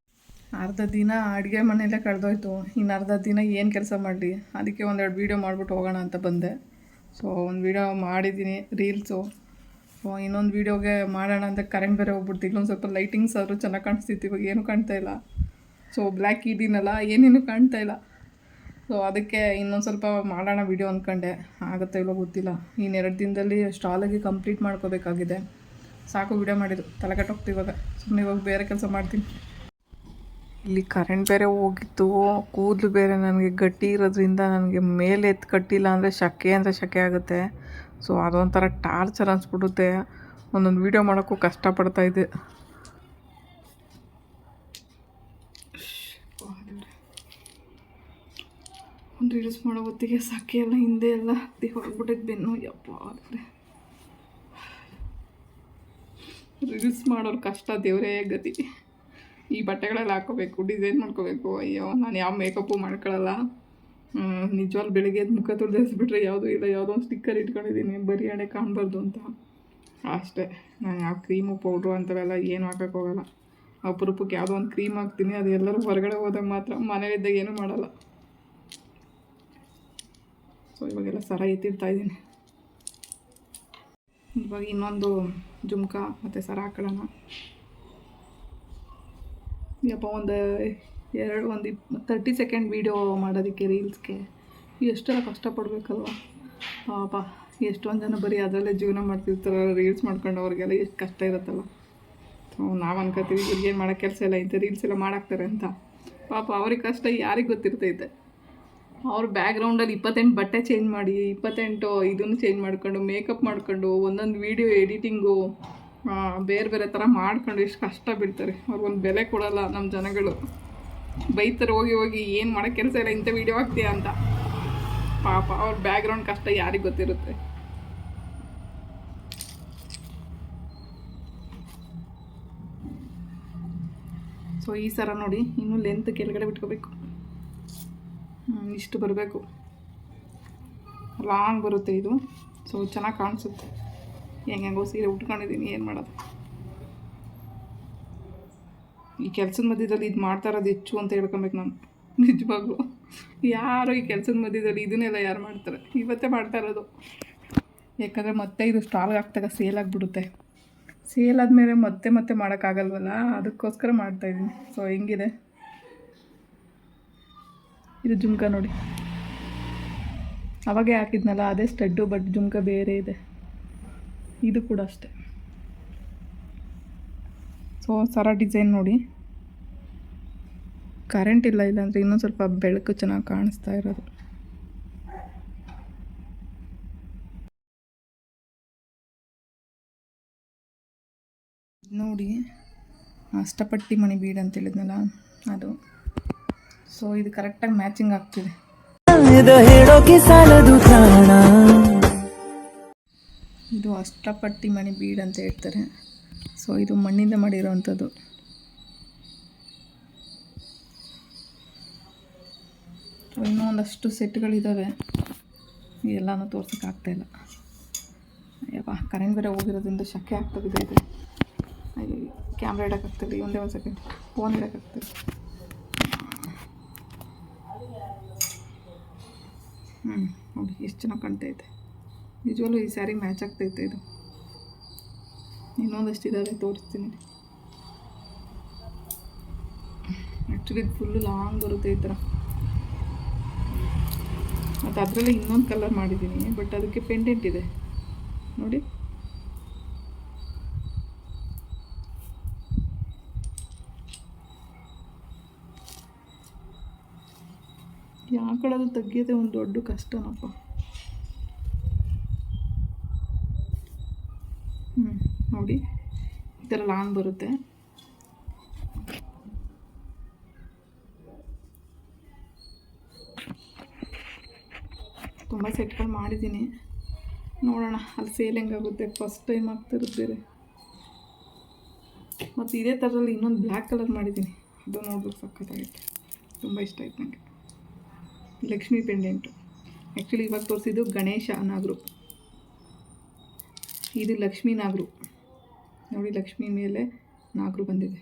ಅರ್ಧ ದಿನ ಅಡುಗೆ ಮನೆಯಲ್ಲೇ ಕಳೆದೋಯ್ತು, ಇನ್ನು ಅರ್ಧ ದಿನ ಏನು ಕೆಲಸ ಮಾಡಲಿ. ಅದಕ್ಕೆ 1-2 ವೀಡಿಯೋ ಮಾಡಿಬಿಟ್ಟು ಹೋಗೋಣ ಅಂತ ಬಂದೆ. ಸೊ ಒಂದು ವೀಡಿಯೋ ಮಾಡಿದ್ದೀನಿ ರೀಲ್ಸು. ಇನ್ನೊಂದು ವೀಡಿಯೋಗೆ ಮಾಡೋಣ ಅಂತ ಕರೆಂಟ್ ಬೇರೆ ಹೋಗ್ಬಿಡ್ತು. ಇಲ್ಲೊಂದು ಸ್ವಲ್ಪ ಲೈಟಿಂಗ್ಸ್ ಆದರೂ ಚೆನ್ನಾಗಿ ಕಾಣಿಸ್ತಿತ್ತು, ಇವಾಗ ಏನೂ ಕಾಣ್ತಾ ಇಲ್ಲ. ಸೊ ಬ್ಲ್ಯಾಕ್ ಇದೀನಲ್ಲ, ಏನೇನು ಕಾಣ್ತಾ ಇಲ್ಲ. ಸೊ ಅದಕ್ಕೆ ಇನ್ನೊಂದು ಸ್ವಲ್ಪ ಮಾಡೋಣ ವೀಡಿಯೋ ಅಂದ್ಕೊಂಡೆ. ಆಗುತ್ತೆ ಇಲ್ಲೋ ಗೊತ್ತಿಲ್ಲ. ಇನ್ನೆರಡು ದಿನದಲ್ಲಿ ಸ್ಟಾಲಾಗಿ ಕಂಪ್ಲೀಟ್ ಮಾಡ್ಕೋಬೇಕಾಗಿದೆ. ಸಾಕು ವೀಡಿಯೋ ಮಾಡಿದ್ದು, ತಲೆಗಟ್ಟೋಗ್ತು ಇವಾಗ. ಸುಮ್ಮನೆ ಇವಾಗ ಬೇರೆ ಕೆಲಸ ಮಾಡ್ತೀನಿ. ಇಲ್ಲಿ ಕರೆಂಟ್ ಬೇರೆ ಹೋಗಿತ್ತು, ಕೂದಲು ಬೇರೆ ನನಗೆ ಗಟ್ಟಿ ಇರೋದ್ರಿಂದ ನನಗೆ ಮೇಲೆ ಎತ್ತು ಕಟ್ಟಿಲ್ಲ ಅಂದರೆ ಶಕೆ ಆಗುತ್ತೆ. ಸೊ ಅದೊಂಥರ ಟಾರ್ಚರ್ ಅನಿಸ್ಬಿಡುತ್ತೆ. ಒಂದೊಂದು ವೀಡಿಯೋ ಮಾಡೋಕ್ಕೂ ಕಷ್ಟಪಡ್ತಾಯಿದ್ದೆ. ಒಂದು ರೀಲ್ಸ್ ಮಾಡೋ ಹೊತ್ತಿಗೆ ಸಕ್ಕೆ ಎಲ್ಲ ಹಿಂದೆ ಎಲ್ಲ ಹೊರಗ್ಬಿಟ್ಟಿದ್ದು ಬೆನ್ನು. ಯಪ್ಪ ರೀಲ್ಸ್ ಮಾಡೋರು ಕಷ್ಟ, ದೇವರೇ ಗತಿ. ಈ ಬಟ್ಟೆಗಳೆಲ್ಲ ಹಾಕೋಬೇಕು, ಡಿಸೈನ್ ಮಾಡ್ಕೋಬೇಕು. ಅಯ್ಯೋ, ನಾನು ಯಾವ ಮೇಕಪ್ಪು ಮಾಡ್ಕೊಳ್ಳಲ್ಲ. ನಿಜವಾಗ್ಲೂ ಬೆಳಿಗ್ಗೆ ಮುಖ ತೊಳೆದಿಸ್ಬಿಟ್ರೆ ಯಾವುದೂ ಇಲ್ಲ. ಯಾವುದೋ ಒಂದು ಸ್ಟಿಕ್ಕರ್ ಇಟ್ಕೊಂಡಿದ್ದೀನಿ, ಬರೀ ಹಣೆ ಕಾಣಬಾರ್ದು ಅಂತ ಅಷ್ಟೇ. ನಾನು ಯಾವ ಕ್ರೀಮು ಪೌಡ್ರು ಅಂಥವೆಲ್ಲ ಏನು ಹಾಕೋಕ್ಕೋಗಲ್ಲ. ಅಪರೂಪಕ್ಕೆ ಯಾವುದೋ ಒಂದು ಕ್ರೀಮ್ ಹಾಕ್ತೀನಿ, ಅದು ಎಲ್ಲರೂ ಹೊರಗಡೆ ಹೋದಾಗ ಮಾತ್ರ. ಮನೇಲಿದ್ದಾಗ ಏನೂ ಮಾಡಲ್ಲ. ಸೊ ಇವಾಗೆಲ್ಲ ಸರ ಎತ್ತಿರ್ತಾಯಿದ್ದೀನಿ. ಇವಾಗ ಇನ್ನೊಂದು ಜುಮ್ಕ ಮತ್ತು ಸರ ಹಾಕೊಳ್ಳೋಣ. ಯಪ್ಪ, ಒಂದು 30 ಸೆಕೆಂಡ್ ವೀಡಿಯೋ ಮಾಡೋದಕ್ಕೆ ರೀಲ್ಸ್ಗೆ ಎಷ್ಟೆಲ್ಲ ಕಷ್ಟಪಡಬೇಕಲ್ವ ಪಾಪ. ಎಷ್ಟೊಂದು ಜನ ಬರೀ ಅದರಲ್ಲೇ ಜೀವನ ಮಾಡ್ತಿರ್ತಾರೆ, ರೀಲ್ಸ್ ಮಾಡ್ಕೊಂಡು. ಅವ್ರಿಗೆಲ್ಲ ಎಷ್ಟು ಕಷ್ಟ ಇರುತ್ತಲ್ಲ. ಸೊ ನಾವು ಅನ್ಕೋತೀವಿ ಇವ್ರಿಗೇನು ಮಾಡೋ ಕೆಲಸ ಇಲ್ಲ, ಇಂಥ ರೀಲ್ಸ್ ಎಲ್ಲ ಮಾಡಾಕ್ತಾರೆ ಅಂತ. ಪಾಪ ಅವ್ರಿಗೆ ಕಷ್ಟ ಯಾರಿಗೆ ಗೊತ್ತಿರ್ತೈತೆ. ಅವ್ರ ಬ್ಯಾಕ್ಗ್ರೌಂಡಲ್ಲಿ 28 ಬಟ್ಟೆ ಚೇಂಜ್ ಮಾಡಿ, 28 ಇದನ್ನು ಚೇಂಜ್ ಮಾಡ್ಕೊಂಡು, ಮೇಕಪ್ ಮಾಡ್ಕೊಂಡು, ಒಂದೊಂದು ವೀಡಿಯೋ ಎಡಿಟಿಂಗು ಬೇರೆ ಬೇರೆ ಥರ ಮಾಡ್ಕೊಂಡು ಎಷ್ಟು ಕಷ್ಟ ಬೀಳ್ತಾರೆ. ಅವ್ರಿಗೊಂದು ಬೆಲೆ ಕೊಡೋಲ್ಲ ನಮ್ಮ ಜನಗಳು. ಬೈತಾರೆ ಹೋಗಿ ಏನು ಮಾಡೋ ಕೆಲಸ ಇಲ್ಲ, ಇಂಥ ವೀಡಿಯೋ ಹಾಕ್ತೀಯ ಅಂತ. ಪಾಪ ಅವ್ರ ಬ್ಯಾಕ್ಗ್ರೌಂಡ್ ಕಷ್ಟ ಯಾರಿಗೆ ಗೊತ್ತಿರುತ್ತೆ. ಸೊ ಈ ಸರ ನೋಡಿ, ಇನ್ನೂ ಲೆಂತ್ ಕೆಳಗಡೆ ಬಿಟ್ಕೋಬೇಕು. ಇಷ್ಟು ಬರಬೇಕು, ಲಾಂಗ್ ಬರುತ್ತೆ ಇದು. ಸೊ ಚೆನ್ನಾಗಿ ಕಾಣಿಸುತ್ತೆ. ಹೆಂಗೋ ಸೀರೆ ಉಟ್ಕೊಂಡಿದ್ದೀನಿ, ಏನು ಮಾಡೋದು. ಈ ಕೆಲಸದ ಮಧ್ಯದಲ್ಲಿ ಇದು ಮಾಡ್ತಾ ಇರೋದು ಹೆಚ್ಚು ಅಂತ ಹೇಳ್ಕೊಬೇಕು ನಾನು. ನಿಜವಾಗ್ಲೂ ಯಾರು ಈ ಕೆಲಸದ ಮಧ್ಯದಲ್ಲಿ ಇದನ್ನೆಲ್ಲ ಯಾರು ಮಾಡ್ತಾರೆ? ಇವತ್ತೇ ಮಾಡ್ತಾ ಇರೋದು. ಯಾಕಂದರೆ ಮತ್ತೆ ಇದು ಸ್ಟಾಲ್ಗೆ ಹಾಕ್ದಾಗ ಸೇಲ್ ಆಗಿಬಿಡುತ್ತೆ. ಸೇಲ್ ಆದಮೇಲೆ ಮತ್ತೆ ಮಾಡೋಕ್ಕಾಗಲ್ವಲ್ಲ, ಅದಕ್ಕೋಸ್ಕರ ಮಾಡ್ತಾಯಿದ್ದೀನಿ. ಸೊ ಹೆಂಗಿದೆ ಇದು ಜುಮ್ಕ ನೋಡಿ. ಅವಾಗೇ ಹಾಕಿದ್ನಲ್ಲ ಅದೇ ಸ್ಟಡ್ಡು, ಬಟ್ ಜುಮ್ಕ ಬೇರೆ ಇದೆ. ಇದು ಕೂಡ ಅಷ್ಟೆ. ಸೊ ಸರ ಡಿಸೈನ್ ನೋಡಿ. ಕರೆಂಟ್ ಇಲ್ಲಾಂದರೆ ಇನ್ನೊಂದು ಸ್ವಲ್ಪ ಬೆಳಕು ಚೆನ್ನಾಗಿ ಕಾಣಿಸ್ತಾ ಇರೋದು. ನೋಡಿ, ಅಷ್ಟಪಟ್ಟಿ ಮಣಿ ಬೀಡ್ ಅಂತ ಹೇಳಿದ್ನಲ್ಲ ಅದು. ಸೊ ಇದು ಕರೆಕ್ಟಾಗಿ ಮ್ಯಾಚಿಂಗ್ ಆಗ್ತಿದೆ. ಇದು ಅಷ್ಟಪಟ್ಟಿ ಮಣಿ ಬೀಡ್ ಅಂತ ಹೇಳ್ತಾರೆ. ಸೊ ಇದು ಮಣ್ಣಿಂದ ಮಾಡಿರೋವಂಥದ್ದು. ಸೊ ಇನ್ನೂ ಒಂದಷ್ಟು ಸೆಟ್ಗಳಿದ್ದಾವೆ, ಎಲ್ಲನೂ ತೋರ್ಸೋಕ್ಕಾಗ್ತಾಯಿಲ್ಲ. ಅಯ್ಯಪ್ಪ, ಕರೆಂಟ್ ಬೇರೆ ಹೋಗಿರೋದ್ರಿಂದ ಶಕೆ ಆಗ್ತದೆ. ಅಯ್ಯೋ, ಕ್ಯಾಮ್ರಾ ಇಡೋಕ್ಕಾಗ್ತದೆ. ಒಂದೇ ಒಂದು ಸೆಕೆಂಡ್, ಫೋನ್ ಇಡೋಕ್ಕಾಗ್ತದೆ. ನೋಡಿ ಎಷ್ಟು ಚೆನ್ನಾಗಿ ಕಾಣ್ತೈತೆ. ನಿಜವಾಗ್ಲೂ ಈ ಸ್ಯಾರಿಗೆ ಮ್ಯಾಚ್ ಆಗ್ತೈತೆ ಇದು. ಇನ್ನೊಂದಷ್ಟು ಇದ್ದಾವೆ, ತೋರಿಸ್ತೀನಿ. ಆ್ಯಕ್ಚುಲಿ ಇದು ಫುಲ್ಲು ಲಾಂಗ್ ಬರುತ್ತೆ ಈ ಥರ. ಮತ್ತು ಅದರಲ್ಲೇ ಇನ್ನೊಂದು ಕಲರ್ ಮಾಡಿದ್ದೀನಿ, ಬಟ್ ಅದಕ್ಕೆ ಪೆಂಡೆಂಟ್ ಇದೆ ನೋಡಿ. ಯಾಕಳದು ತೆಗಿಯೋದೇ ಒಂದು ದೊಡ್ಡ ಕಷ್ಟನಪ್ಪ. ನೋಡಿ ಈ ಥರ ಲಾಂಗ್ ಬರುತ್ತೆ. ತುಂಬ ಸೆಟ್ಗಳು ಮಾಡಿದ್ದೀನಿ, ನೋಡೋಣ ಅಲ್ಲಿ ಸೇಲ್ ಹೆಂಗಾಗುತ್ತೆ. ಫಸ್ಟ್ ಟೈಮ್ ಆಗ್ತಿರೋದು ಬೇರೆ. ಮತ್ತು ಇದೇ ಥರದಲ್ಲಿ ಇನ್ನೊಂದು ಬ್ಲ್ಯಾಕ್ ಕಲರ್ ಮಾಡಿದ್ದೀನಿ, ಅದು ನೋಡ್ಬೇಕು ಸಖತ್ತಾಗೈತೆ. ತುಂಬ ಇಷ್ಟ ಆಯ್ತು ನನಗೆ. ಲಕ್ಷ್ಮೀ ಪೆಂಡೆಂಟು. ಆ್ಯಕ್ಚುಲಿ ಇವಾಗ ತೋರಿಸಿದ್ದು ಗಣೇಶ ನಾಗರು, ಇದು ಲಕ್ಷ್ಮೀ ನಾಗರು. ನೋಡಿ, ಲಕ್ಷ್ಮಿ ಮೇಲೆ ನಾಗರು ಬಂದಿದೆ.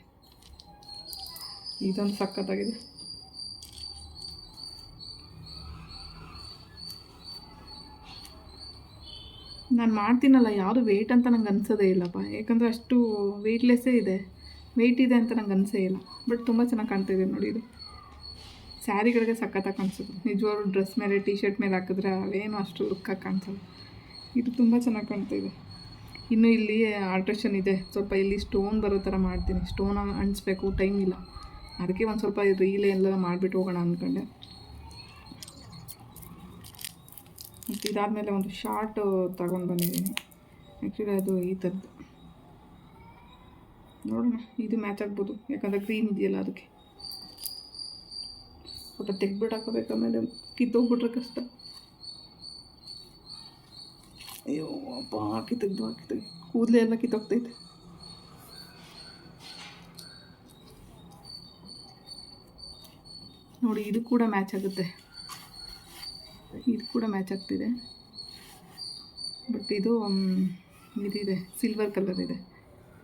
ಇದೊಂದು ಸಖತ್ತಾಗಿದೆ. ನಾನು ಮಾಡ್ತೀನಲ್ಲ ಯಾವುದು ವೆಯ್ಟ್ ಅಂತ ನಂಗೆ ಅನ್ಸೋದೇ ಇಲ್ಲಪ್ಪ, ಯಾಕಂದರೆ ಅಷ್ಟು ವೆಯ್ಟ್ಲೆಸ್ಸೇ ಇದೆ. ವೆಯ್ಟ್ ಇದೆ ಅಂತ ನಂಗೆ ಅನಿಸೇ ಇಲ್ಲ. ಬಟ್ ತುಂಬ ಚೆನ್ನಾಗಿ ಕಾಣ್ತಾಯಿದೆ ನೋಡಿ. ಇದು ಸ್ಯಾರಿಗಳಿಗೆ ಸಖತ್ತಾಗಿ ಕಾಣಿಸೋದು. ನಿಜವಾಗ್ಲೂ ಡ್ರೆಸ್ ಮೇಲೆ ಟೀ ಶರ್ಟ್ ಮೇಲೆ ಹಾಕಿದ್ರೆ ಅವೇನು ಅಷ್ಟು ಲುಕ್ಕಾಗಿ ಕಾಣಿಸಲ್ಲ. ಇದು ತುಂಬ ಚೆನ್ನಾಗಿ ಕಾಣ್ತಾಯಿದೆ. ಇನ್ನು ಇಲ್ಲಿ ಆಲ್ಟ್ರೇಷನ್ ಇದೆ, ಸ್ವಲ್ಪ ಇಲ್ಲಿ ಸ್ಟೋನ್ ಬರೋ ಥರ ಮಾಡ್ತೀನಿ. ಸ್ಟೋನ್ ಅಂಟಿಸ್ಬೇಕು, ಟೈಮ್ ಇಲ್ಲ. ಅದಕ್ಕೆ ಒಂದು ಸ್ವಲ್ಪ ರೀಲ್ ಎಲ್ಲ ಮಾಡಿಬಿಟ್ಟು ಹೋಗೋಣ ಅಂದ್ಕೊಂಡೆ. ಮತ್ತು ಇದಾದಮೇಲೆ ಒಂದು ಶಾರ್ಟ್ ತಗೊಂಡು ಬಂದಿದ್ದೀನಿ. ಆ್ಯಕ್ಚುಲಿ ಅದು ಈ ಥರದ್ದು ನೋಡೋಣ, ಇದು ಮ್ಯಾಚ್ ಆಗ್ಬೋದು, ಯಾಕಂದರೆ ಗ್ರೀನ್ ಇದೆಯಲ್ಲ ಅದಕ್ಕೆ. ಸ್ವಲ್ಪ ತೆಗ್ಬಿಟ್ಟು ಹಾಕೋಬೇಕು, ಆಮೇಲೆ ಕಿತ್ತೋಗ್ಬಿಟ್ರೆ ಕಷ್ಟ. ಅಯ್ಯೋ ಅಪ್ಪ, ಹಾಕಿ ಕೂದಲೇ ಎಲ್ಲ ಕಿತ್ತೋಗ್ತೈತೆ. ನೋಡಿ, ಇದು ಕೂಡ ಮ್ಯಾಚ್ ಆಗುತ್ತೆ, ಇದು ಕೂಡ ಮ್ಯಾಚ್ ಆಗ್ತಿದೆ. ಬಟ್ ಇದು ಇದಿದೆ, ಸಿಲ್ವರ್ ಕಲರ್ ಇದೆ,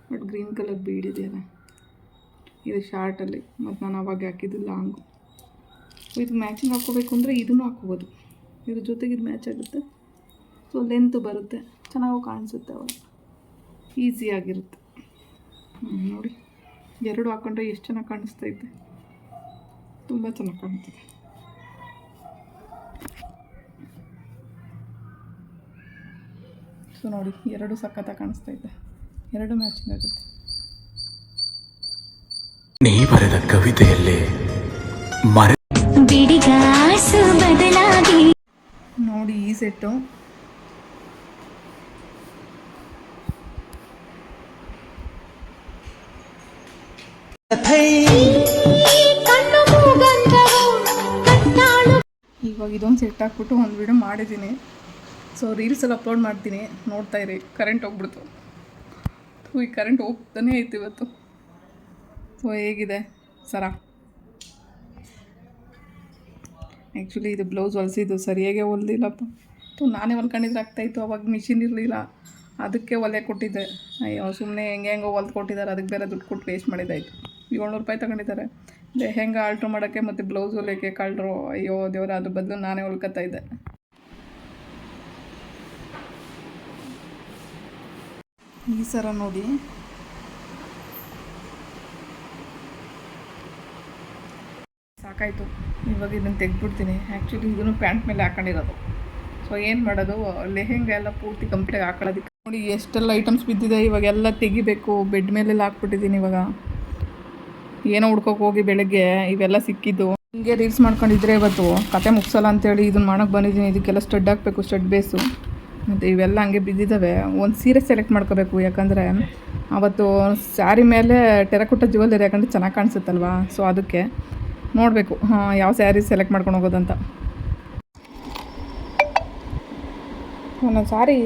ಬಟ್ ಗ್ರೀನ್ ಕಲರ್ ಬೀಡಿದೆಯಲ್ಲ, ಇದು ಶಾರ್ಟಲ್ಲಿ. ಮತ್ತು ನಾನು ಅವಾಗ ಹಾಕಿದ್ದು ಲಾಂಗು. ಇದು ಮ್ಯಾಚಿಂಗ್ ಹಾಕ್ಕೋಬೇಕು ಅಂದರೆ ಇದನ್ನು ಹಾಕ್ಕೋಬೋದು, ಇದ್ರ ಜೊತೆಗೆ ಇದು ಮ್ಯಾಚ್ ಆಗುತ್ತೆ. ಸೊ ಲೆಂತ್ ಬರುತ್ತೆ, ಚೆನ್ನಾಗೂ ಕಾಣಿಸುತ್ತೆ, ಅವಾಗ ಈಸಿಯಾಗಿರುತ್ತೆ. ನೋಡಿ, ಎರಡು ಹಾಕ್ಕೊಂಡ್ರೆ ಎಷ್ಟು ಚೆನ್ನಾಗಿ ಕಾಣಿಸ್ತೈತೆ, ತುಂಬ ಚೆನ್ನಾಗಿ ಕಾಣ್ತದೆ. ಸೊ ನೋಡಿ, ಎರಡು ಸಖತ್ತಾಗಿ ಕಾಣಿಸ್ತೈತೆ, ಎರಡು ಮ್ಯಾಚಿಂಗ್ ಆಗುತ್ತೆ. ನೀ ಬರೆದ ಕವಿತೆಯಲ್ಲೇ ನೋಡಿ ಈ ಸೆಟ್ಟು. ಇವಾಗ ಇದೊಂದು ಸೆಟ್ ಹಾಕ್ಬಿಟ್ಟು ಒಂದು ವಿಡಿಯೋ ಮಾಡಿದ್ದೀನಿ. ಸೊ ರೀಲ್ಸಲ್ಲಿ ಅಪ್ಲೋಡ್ ಮಾಡ್ತೀನಿ, ನೋಡ್ತಾ ಇರಿ. ಕರೆಂಟ್ ಹೋಗ್ಬಿಡ್ತು, ಈ ಕರೆಂಟ್ ಹೋಗ್ತಾನೆ ಐತಿ ಇವತ್ತು. ಸೊ ಹೇಗಿದೆ ಸರ? ಆ್ಯಕ್ಚುಲಿ ಇದು ಬ್ಲೌಸ್ ಹೊಲಿಸಿದ್ದು ಸರಿಯಾಗೇ ಹೊಲ್ದಿಲ್ಲಪ್ಪ. ನಾನೇ ಹೊಲ್ಕೊಂಡಿದ್ರೆ ಆಗ್ತಾಯಿತ್ತು, ಅವಾಗ ಮಿಷಿನ್ ಇರಲಿಲ್ಲ, ಅದಕ್ಕೆ ಒಲೆ ಕೊಟ್ಟಿದ್ದೆ. ಅಯ್ಯೋ, ಸುಮ್ಮನೆ ಹೆಂಗೋ ಹೊಲ್ದು ಕೊಟ್ಟಿದ್ದಾರೆ, ಅದಕ್ಕೆ ಬೇರೆ ದುಡ್ಡು ಕೊಟ್ಟು ವೇಸ್ಟ್ ಮಾಡಿದ್ದಾಯಿತು. 700 ರೂಪಾಯಿ ತಗೊಂಡಿದ್ದಾರೆ ಲೆಹೆಂಗಾ ಆಲ್ಟ್ರ್ ಮಾಡೋಕ್ಕೆ ಮತ್ತು ಬ್ಲೌಸ್ ಹೊಲಿಯೋಕ್ಕೆ ಕಳ್ಳರು. ಅಯ್ಯೋ ದೇವರ, ಅದ್ರ ಬದಲು ನಾನೇ ಹೊಲ್ಕೊತಾ ಇದ್ದೆ. ಈ ಸರ ನೋಡಿ, ಸಾಕಾಯಿತು. ಇವಾಗ ಇದನ್ನು ತೆಗೆದ್ಬಿಡ್ತೀನಿ. ಆ್ಯಕ್ಚುಲಿ ಇದನ್ನು ಪ್ಯಾಂಟ್ ಮೇಲೆ ಹಾಕೊಂಡಿರೋದು. ಸೊ ಏನು ಮಾಡೋದು, ಲೆಹೆಂಗಾ ಎಲ್ಲ ಪೂರ್ತಿ ಕಂಪ್ಲೀಟಾಗಿ ಹಾಕೊಳ್ಳೋದಕ್ಕೆ. ನೋಡಿ ಎಷ್ಟೆಲ್ಲ ಐಟಮ್ಸ್ ಬಿದ್ದಿದೆ, ಇವಾಗೆಲ್ಲ ತೆಗಿಬೇಕು. ಬೆಡ್ ಮೇಲೆಲ್ಲ ಹಾಕ್ಬಿಟ್ಟಿದ್ದೀನಿ. ಇವಾಗ ಏನೋ ಹುಡ್ಕೋಕೆ ಹೋಗಿ ಬೆಳಗ್ಗೆ ಇವೆಲ್ಲ ಸಿಕ್ಕಿದ್ದು. ಹಿಂಗೆ ರೀಲ್ಸ್ ಮಾಡ್ಕೊಂಡಿದ್ರೆ ಇವತ್ತು ಕತೆ ಮುಗಿಸಲ್ಲ ಅಂತೇಳಿ ಇದನ್ನು ಮಾಡೋಕ್ಕೆ ಬಂದಿದ್ದೀನಿ. ಇದಕ್ಕೆಲ್ಲ ಸ್ಟಡ್ ಹಾಕಬೇಕು, ಸ್ಟಡ್ ಬೇಸು. ಮತ್ತು ಇವೆಲ್ಲ ಹಂಗೆ ಬಿದ್ದಿದ್ದಾವೆ. ಒಂದು ಸೀರೆ ಸೆಲೆಕ್ಟ್ ಮಾಡ್ಕೋಬೇಕು, ಯಾಕಂದರೆ ಅವತ್ತು ಸ್ಯಾರಿ ಮೇಲೆ ಟೆರಕೋಟ ಜ್ಯುವೆಲ್ಲರಿ ಯಾಕಂದರೆ ಚೆನ್ನಾಗಿ ಕಾಣಿಸುತ್ತಲ್ವಾ. ಸೊ ಅದಕ್ಕೆ ನೋಡಬೇಕು ಯಾವ ಸ್ಯಾರಿ ಸೆಲೆಕ್ಟ್ ಮಾಡ್ಕೊಂಡು ಹೋಗೋದಂತ. ನಾನು ಸ್ಯಾರಿ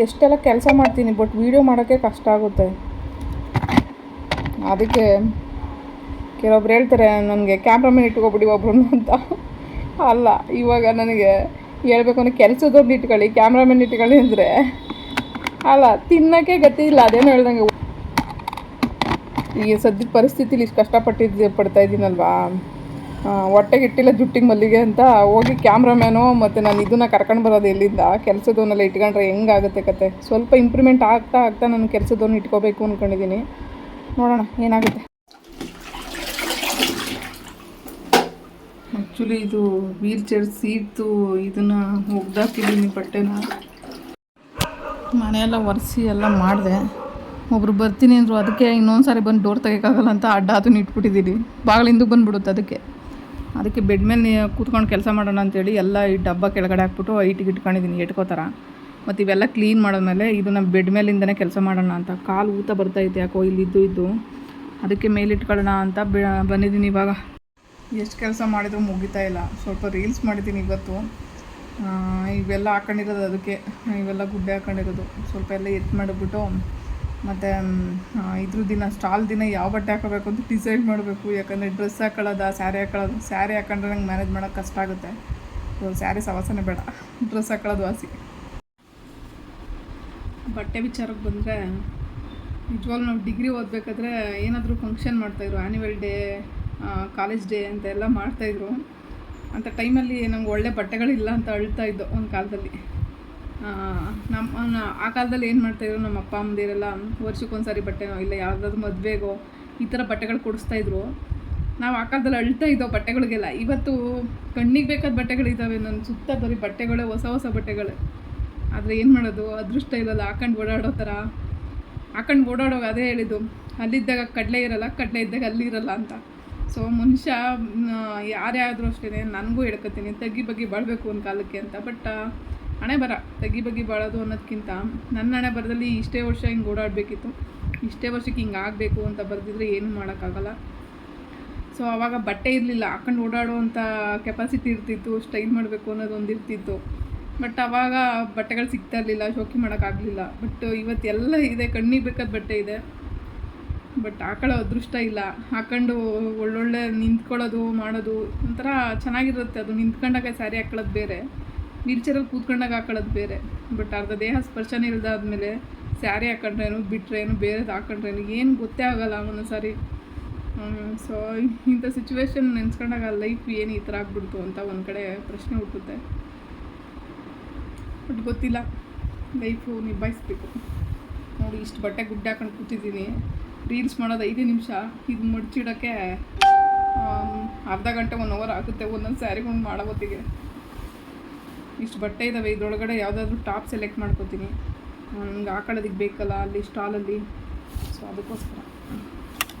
ಎಷ್ಟೆಲ್ಲ ಕೆಲಸ ಮಾಡ್ತೀನಿ, ಬಟ್ ವೀಡಿಯೋ ಮಾಡೋಕ್ಕೆ ಕಷ್ಟ ಆಗುತ್ತೆ. ಅದಕ್ಕೆ ಕೆಲವೊಬ್ರು ಹೇಳ್ತಾರೆ ನನಗೆ ಕ್ಯಾಮ್ರಾಮನ್ ಇಟ್ಕೊಬಿಡಿ ಒಬ್ರು ಅಂತ. ಅಲ್ಲ, ಇವಾಗ ನನಗೆ ಹೇಳ್ಬೇಕು ಅಂದರೆ ಕೆಲಸದವ್ರನ್ನ ಇಟ್ಕೊಳ್ಳಿ, ಕ್ಯಾಮ್ರಾಮನ್ ಇಟ್ಕೊಳ್ಳಿ ಅಂದರೆ ಅಲ್ಲ, ತಿನ್ನೋಕ್ಕೆ ಗತಿ ಇಲ್ಲ. ಅದೇನು ಹೇಳ್ದಂಗೆ ಈ ಸದ್ಯದ ಪರಿಸ್ಥಿತಿಲಿ ಇಷ್ಟು ಪಡ್ತಾ ಇದ್ದೀನಲ್ವಾ, ಹೊಟ್ಟೆಗೆ ಇಟ್ಟಿಲ್ಲ ಜುಟ್ಟಿಗೆ ಮಲ್ಲಿಗೆ ಅಂತ ಹೋಗಿ ಕ್ಯಾಮ್ರಾಮ್ಯಾನು ಮತ್ತು ನಾನು ಇದನ್ನು ಕರ್ಕೊಂಡು ಬರೋದು ಎಲ್ಲಿಂದ? ಕೆಲಸದವನ್ನೆಲ್ಲ ಇಟ್ಕೊಂಡ್ರೆ ಹೆಂಗಾಗುತ್ತೆ ಕತೆ. ಸ್ವಲ್ಪ ಇಂಪ್ರೂವ್ಮೆಂಟ್ ಆಗ್ತಾ ನಾನು ಕೆಲಸದವ್ರನ್ನ ಇಟ್ಕೋಬೇಕು ಅಂದ್ಕೊಂಡಿದ್ದೀನಿ. ನೋಡೋಣ ಏನಾಗುತ್ತೆ. ಆ್ಯಕ್ಚುಲಿ ಇದು ವೀಲ್ ಚೇರ್ ಸೀಟು, ಇದನ್ನು ಒಗ್ದಾಕಿದ್ದೀನಿ ಬಟ್ಟೆನ. ಮನೆಯೆಲ್ಲ ಒರೆಸಿ ಎಲ್ಲ ಮಾಡಿದೆ. ಒಬ್ರು ಬರ್ತೀನಿ ಅಂದರು, ಅದಕ್ಕೆ ಇನ್ನೊಂದು ಸಾರಿ ಬಂದು ಡೋರ್ ತೆಗೋಕ್ಕಾಗಲ್ಲ ಅಂತ ಅಡ್ಡ ಅದನ್ನು ಇಟ್ಬಿಟ್ಟಿದ್ದೀನಿ. ಬಾಗಿಲಿಂದ ಬಂದುಬಿಡುತ್ತೆ, ಅದಕ್ಕೆ ಬೆಡ್ ಮೇಲೆ ಕೂತ್ಕೊಂಡು ಕೆಲಸ ಮಾಡೋಣ ಅಂತೇಳಿ ಎಲ್ಲ ಈ ಡಬ್ಬ ಕೆಳಗಡೆ ಹಾಕ್ಬಿಟ್ಟು ಐಟಿಗೆ ಇಟ್ಕೊಂಡಿದ್ದೀನಿ ಎಟ್ಕೋತಾರ. ಮತ್ತು ಇವೆಲ್ಲ ಕ್ಲೀನ್ ಮಾಡಿದ್ಮೇಲೆ ಇದನ್ನು ಬೆಡ್ ಮೇಲಿಂದನೇ ಕೆಲಸ ಮಾಡೋಣ ಅಂತ. ಕಾಲು ಊತ ಬರ್ತಾಯಿತ್ತು ಯಾಕೋ ಇದ್ದು, ಅದಕ್ಕೆ ಮೇಲಿಟ್ಕೊಳ್ಳೋಣ ಅಂತ ಬಂದಿದ್ದೀನಿ. ಇವಾಗ ಎಷ್ಟು ಕೆಲಸ ಮಾಡಿದರೂ ಮುಗಿತಾ ಇಲ್ಲ. ಸ್ವಲ್ಪ ರೀಲ್ಸ್ ಮಾಡಿದ್ದೀನಿ ಇವತ್ತು. ಇವೆಲ್ಲ ಹಾಕೊಂಡಿರೋದು, ಅದಕ್ಕೆ ಇವೆಲ್ಲ ಗುಡ್ಡೆ ಹಾಕೊಂಡಿರೋದು. ಸ್ವಲ್ಪ ಎಲ್ಲ ಎತ್ತು ಮಾಡಿಬಿಟ್ಟು ಮತ್ತು ಇದ್ರ ದಿನ ಸ್ಟಾಲ್ ದಿನ ಯಾವ ಬಟ್ಟೆ ಹಾಕೋಬೇಕು ಅಂತ ಡಿಸೈಡ್ ಮಾಡಬೇಕು. ಯಾಕಂದರೆ ಡ್ರೆಸ್ ಹಾಕೊಳ್ಳೋದು, ಸ್ಯಾರಿ ಹಾಕೊಂಡ್ರೆ ನಂಗೆ ಮ್ಯಾನೇಜ್ ಮಾಡೋಕ್ಕೆ ಕಷ್ಟ ಆಗುತ್ತೆ. ಸ್ಯಾರಿ ಸವಾಸನೆ ಬೇಡ, ಡ್ರೆಸ್ ಹಾಕೊಳ್ಳೋದು ವಾಸಿ. ಬಟ್ಟೆ ವಿಚಾರಕ್ಕೆ ಬಂದರೆ ನಿಜವಾಗ್ಲೂ ನಾವು ಡಿಗ್ರಿ ಓದಬೇಕಾದ್ರೆ ಏನಾದರೂ ಫಂಕ್ಷನ್ ಮಾಡ್ತಾಯಿದ್ರು, ಆ್ಯನ್ಯುವಲ್ ಡೇ, ಕಾಲೇಜ್ ಡೇ ಅಂತ ಎಲ್ಲ ಮಾಡ್ತಾಯಿದ್ರು. ಅಂಥ ಟೈಮಲ್ಲಿ ನಮ್ಗೆ ಒಳ್ಳೆ ಬಟ್ಟೆಗಳಿಲ್ಲ ಅಂತ ಅಳ್ತಾ ಇದ್ದೋ ಒಂದು ಕಾಲದಲ್ಲಿ. ಆ ಕಾಲದಲ್ಲಿ ಏನು ಮಾಡ್ತಾಯಿದ್ರು ನಮ್ಮ ಅಪ್ಪ ಅಮ್ಮದಿರೆಲ್ಲ ವರ್ಷಕ್ಕೊಂದ್ಸರಿ ಬಟ್ಟೆನೋ ಇಲ್ಲ ಯಾವುದಾದ್ರು ಮದುವೆಗೋ ಈ ಥರ ಬಟ್ಟೆಗಳು ಕೊಡಿಸ್ತಾಯಿದ್ರು. ನಾವು ಆ ಕಾಲದಲ್ಲಿ ಅಳ್ತಾ ಇದ್ದೋ ಬಟ್ಟೆಗಳಿಗೆಲ್ಲ. ಇವತ್ತು ಕಣ್ಣಿಗೆ ಬೇಕಾದ ಬಟ್ಟೆಗಳಿದ್ದಾವೆ, ನನ್ನ ಸುತ್ತ ಬರೀ ಬಟ್ಟೆಗಳೇ, ಹೊಸ ಹೊಸ ಬಟ್ಟೆಗಳೇ. ಆದರೆ ಏನು ಮಾಡೋದು, ಅದೃಷ್ಟ ಇರಲ್ಲ ಹಾಕೊಂಡು ಓಡಾಡೋ ಥರ. ಹಾಕೊಂಡು ಓಡಾಡೋವಾಗ ಅದೇ ಹೇಳಿದ್ದು, ಅಲ್ಲಿದ್ದಾಗ ಕಡಲೆ ಇರಲ್ಲ, ಕಡಲೆ ಇದ್ದಾಗ ಅಲ್ಲಿ ಇರಲ್ಲ ಅಂತ. ಸೊ ಮನುಷ್ಯ ಯಾರೇ ಆದರೂ ಅಷ್ಟೇ, ನನಗೂ ಹೇಳ್ಕೊತೀನಿ ತಗ್ಗಿ ಬಗ್ಗೆ ಬಾಳಬೇಕು ಒಂದು ಕಾಲಕ್ಕೆ ಅಂತ. ಬಟ್ ಹಣೆ ಬರ ತಗ್ಗಿ ಬಗ್ಗೆ ಬಾಳೋದು ಅನ್ನೋದಕ್ಕಿಂತ ನನ್ನ ಹಣೆ ಬರದಲ್ಲಿ ಇಷ್ಟೇ ವರ್ಷ ಹಿಂಗೆ ಓಡಾಡಬೇಕಿತ್ತು, ಇಷ್ಟೇ ವರ್ಷಕ್ಕೆ ಹಿಂಗೆ ಆಗಬೇಕು ಅಂತ ಬರೆದಿದ್ರೆ ಏನೂ ಮಾಡೋಕ್ಕಾಗಲ್ಲ. ಸೊ ಆವಾಗ ಬಟ್ಟೆ ಇರಲಿಲ್ಲ, ಹಾಕೊಂಡು ಓಡಾಡೋ ಅಂಥ ಕೆಪಾಸಿಟಿ ಇರ್ತಿತ್ತು, ಸ್ಟೈಲ್ ಮಾಡಬೇಕು ಅನ್ನೋದೊಂದು ಇರ್ತಿತ್ತು. ಬಟ್ ಆವಾಗ ಬಟ್ಟೆಗಳು ಸಿಗ್ತಾ ಇರಲಿಲ್ಲ, ಶೋಕಿ ಮಾಡೋಕ್ಕಾಗಲಿಲ್ಲ. ಬಟ್ ಇವತ್ತೆಲ್ಲ ಇದೆ, ಕಣ್ಣಿಗೆ ಬೇಕಾದ ಬಟ್ಟೆ ಇದೆ. ಬಟ್ ಹಾಕೊಳ್ಳೋ ಅದೃಷ್ಟ ಇಲ್ಲ. ಹಾಕೊಂಡು ಒಳ್ಳೊಳ್ಳೆ ನಿಂತ್ಕೊಳ್ಳೋದು ಮಾಡೋದು ಒಂಥರ ಚೆನ್ನಾಗಿರುತ್ತೆ. ಅದು ನಿಂತ್ಕೊಂಡಾಗ ಸ್ಯಾರಿ ಹಾಕೊಳ್ಳೋದು ಬೇರೆ, ವೀಲ್ಚೇರಲ್ಲಿ ಕೂತ್ಕೊಂಡಾಗ ಹಾಕೊಳ್ಳೋದು ಬೇರೆ. ಬಟ್ ಅರ್ಧ ದೇಹ ಸ್ಪರ್ಶನೇ ಇಲ್ದಾದ್ಮೇಲೆ ಸ್ಯಾರಿ ಹಾಕೊಂಡ್ರೇನು ಬಿಟ್ರೇನು ಬೇರೆದು ಹಾಕೊಂಡ್ರೇನು ಏನು ಗೊತ್ತೇ ಆಗೋಲ್ಲ ಒಂದೊಂದು ಸಾರಿ. ಸೊ ಇಂಥ ಸಿಚುವೇಶನ್ ನೆನೆಸ್ಕೊಂಡಾಗ ಲೈಫ್ ಏನು ಈ ಥರ ಆಗ್ಬಿಡ್ತು ಅಂತ ಒಂದು ಕಡೆ ಪ್ರಶ್ನೆ ಹುಟ್ಟುತ್ತೆ. ಬಟ್ ಗೊತ್ತಿಲ್ಲ, ಲೈಫು ನಿಭಾಯಿಸ್ಬೇಕು. ನೋಡಿ ಇಷ್ಟು ಬಟ್ಟೆ ಗುಡ್ಡೆ ಹಾಕೊಂಡು ಕೂತಿದ್ದೀನಿ, ರೀಲ್ಸ್ ಮಾಡೋದು 5 ನಿಮಿಷ, ಇದು ಮಡ್ಚಿಡೋಕ್ಕೆ ಅರ್ಧ ಗಂಟೆ 1 ಅವರ್ ಆಗುತ್ತೆ ಒಂದೊಂದು ಸ್ಯಾರಿಗೊಂಡು ಮಾಡೋ ಹೊತ್ತಿಗೆ. ಇಷ್ಟು ಬಟ್ಟೆ ಇದ್ದಾವೆ, ಇದರೊಳಗಡೆ ಯಾವುದಾದ್ರೂ ಟಾಪ್ ಸೆಲೆಕ್ಟ್ ಮಾಡ್ಕೋತೀನಿ, ನಂಗೆ ಹಾಕೊಳ್ಳೋದಕ್ಕೆ ಬೇಕಲ್ಲ ಅಲ್ಲಿ ಸ್ಟಾಲಲ್ಲಿ. ಸೊ ಅದಕ್ಕೋಸ್ಕರ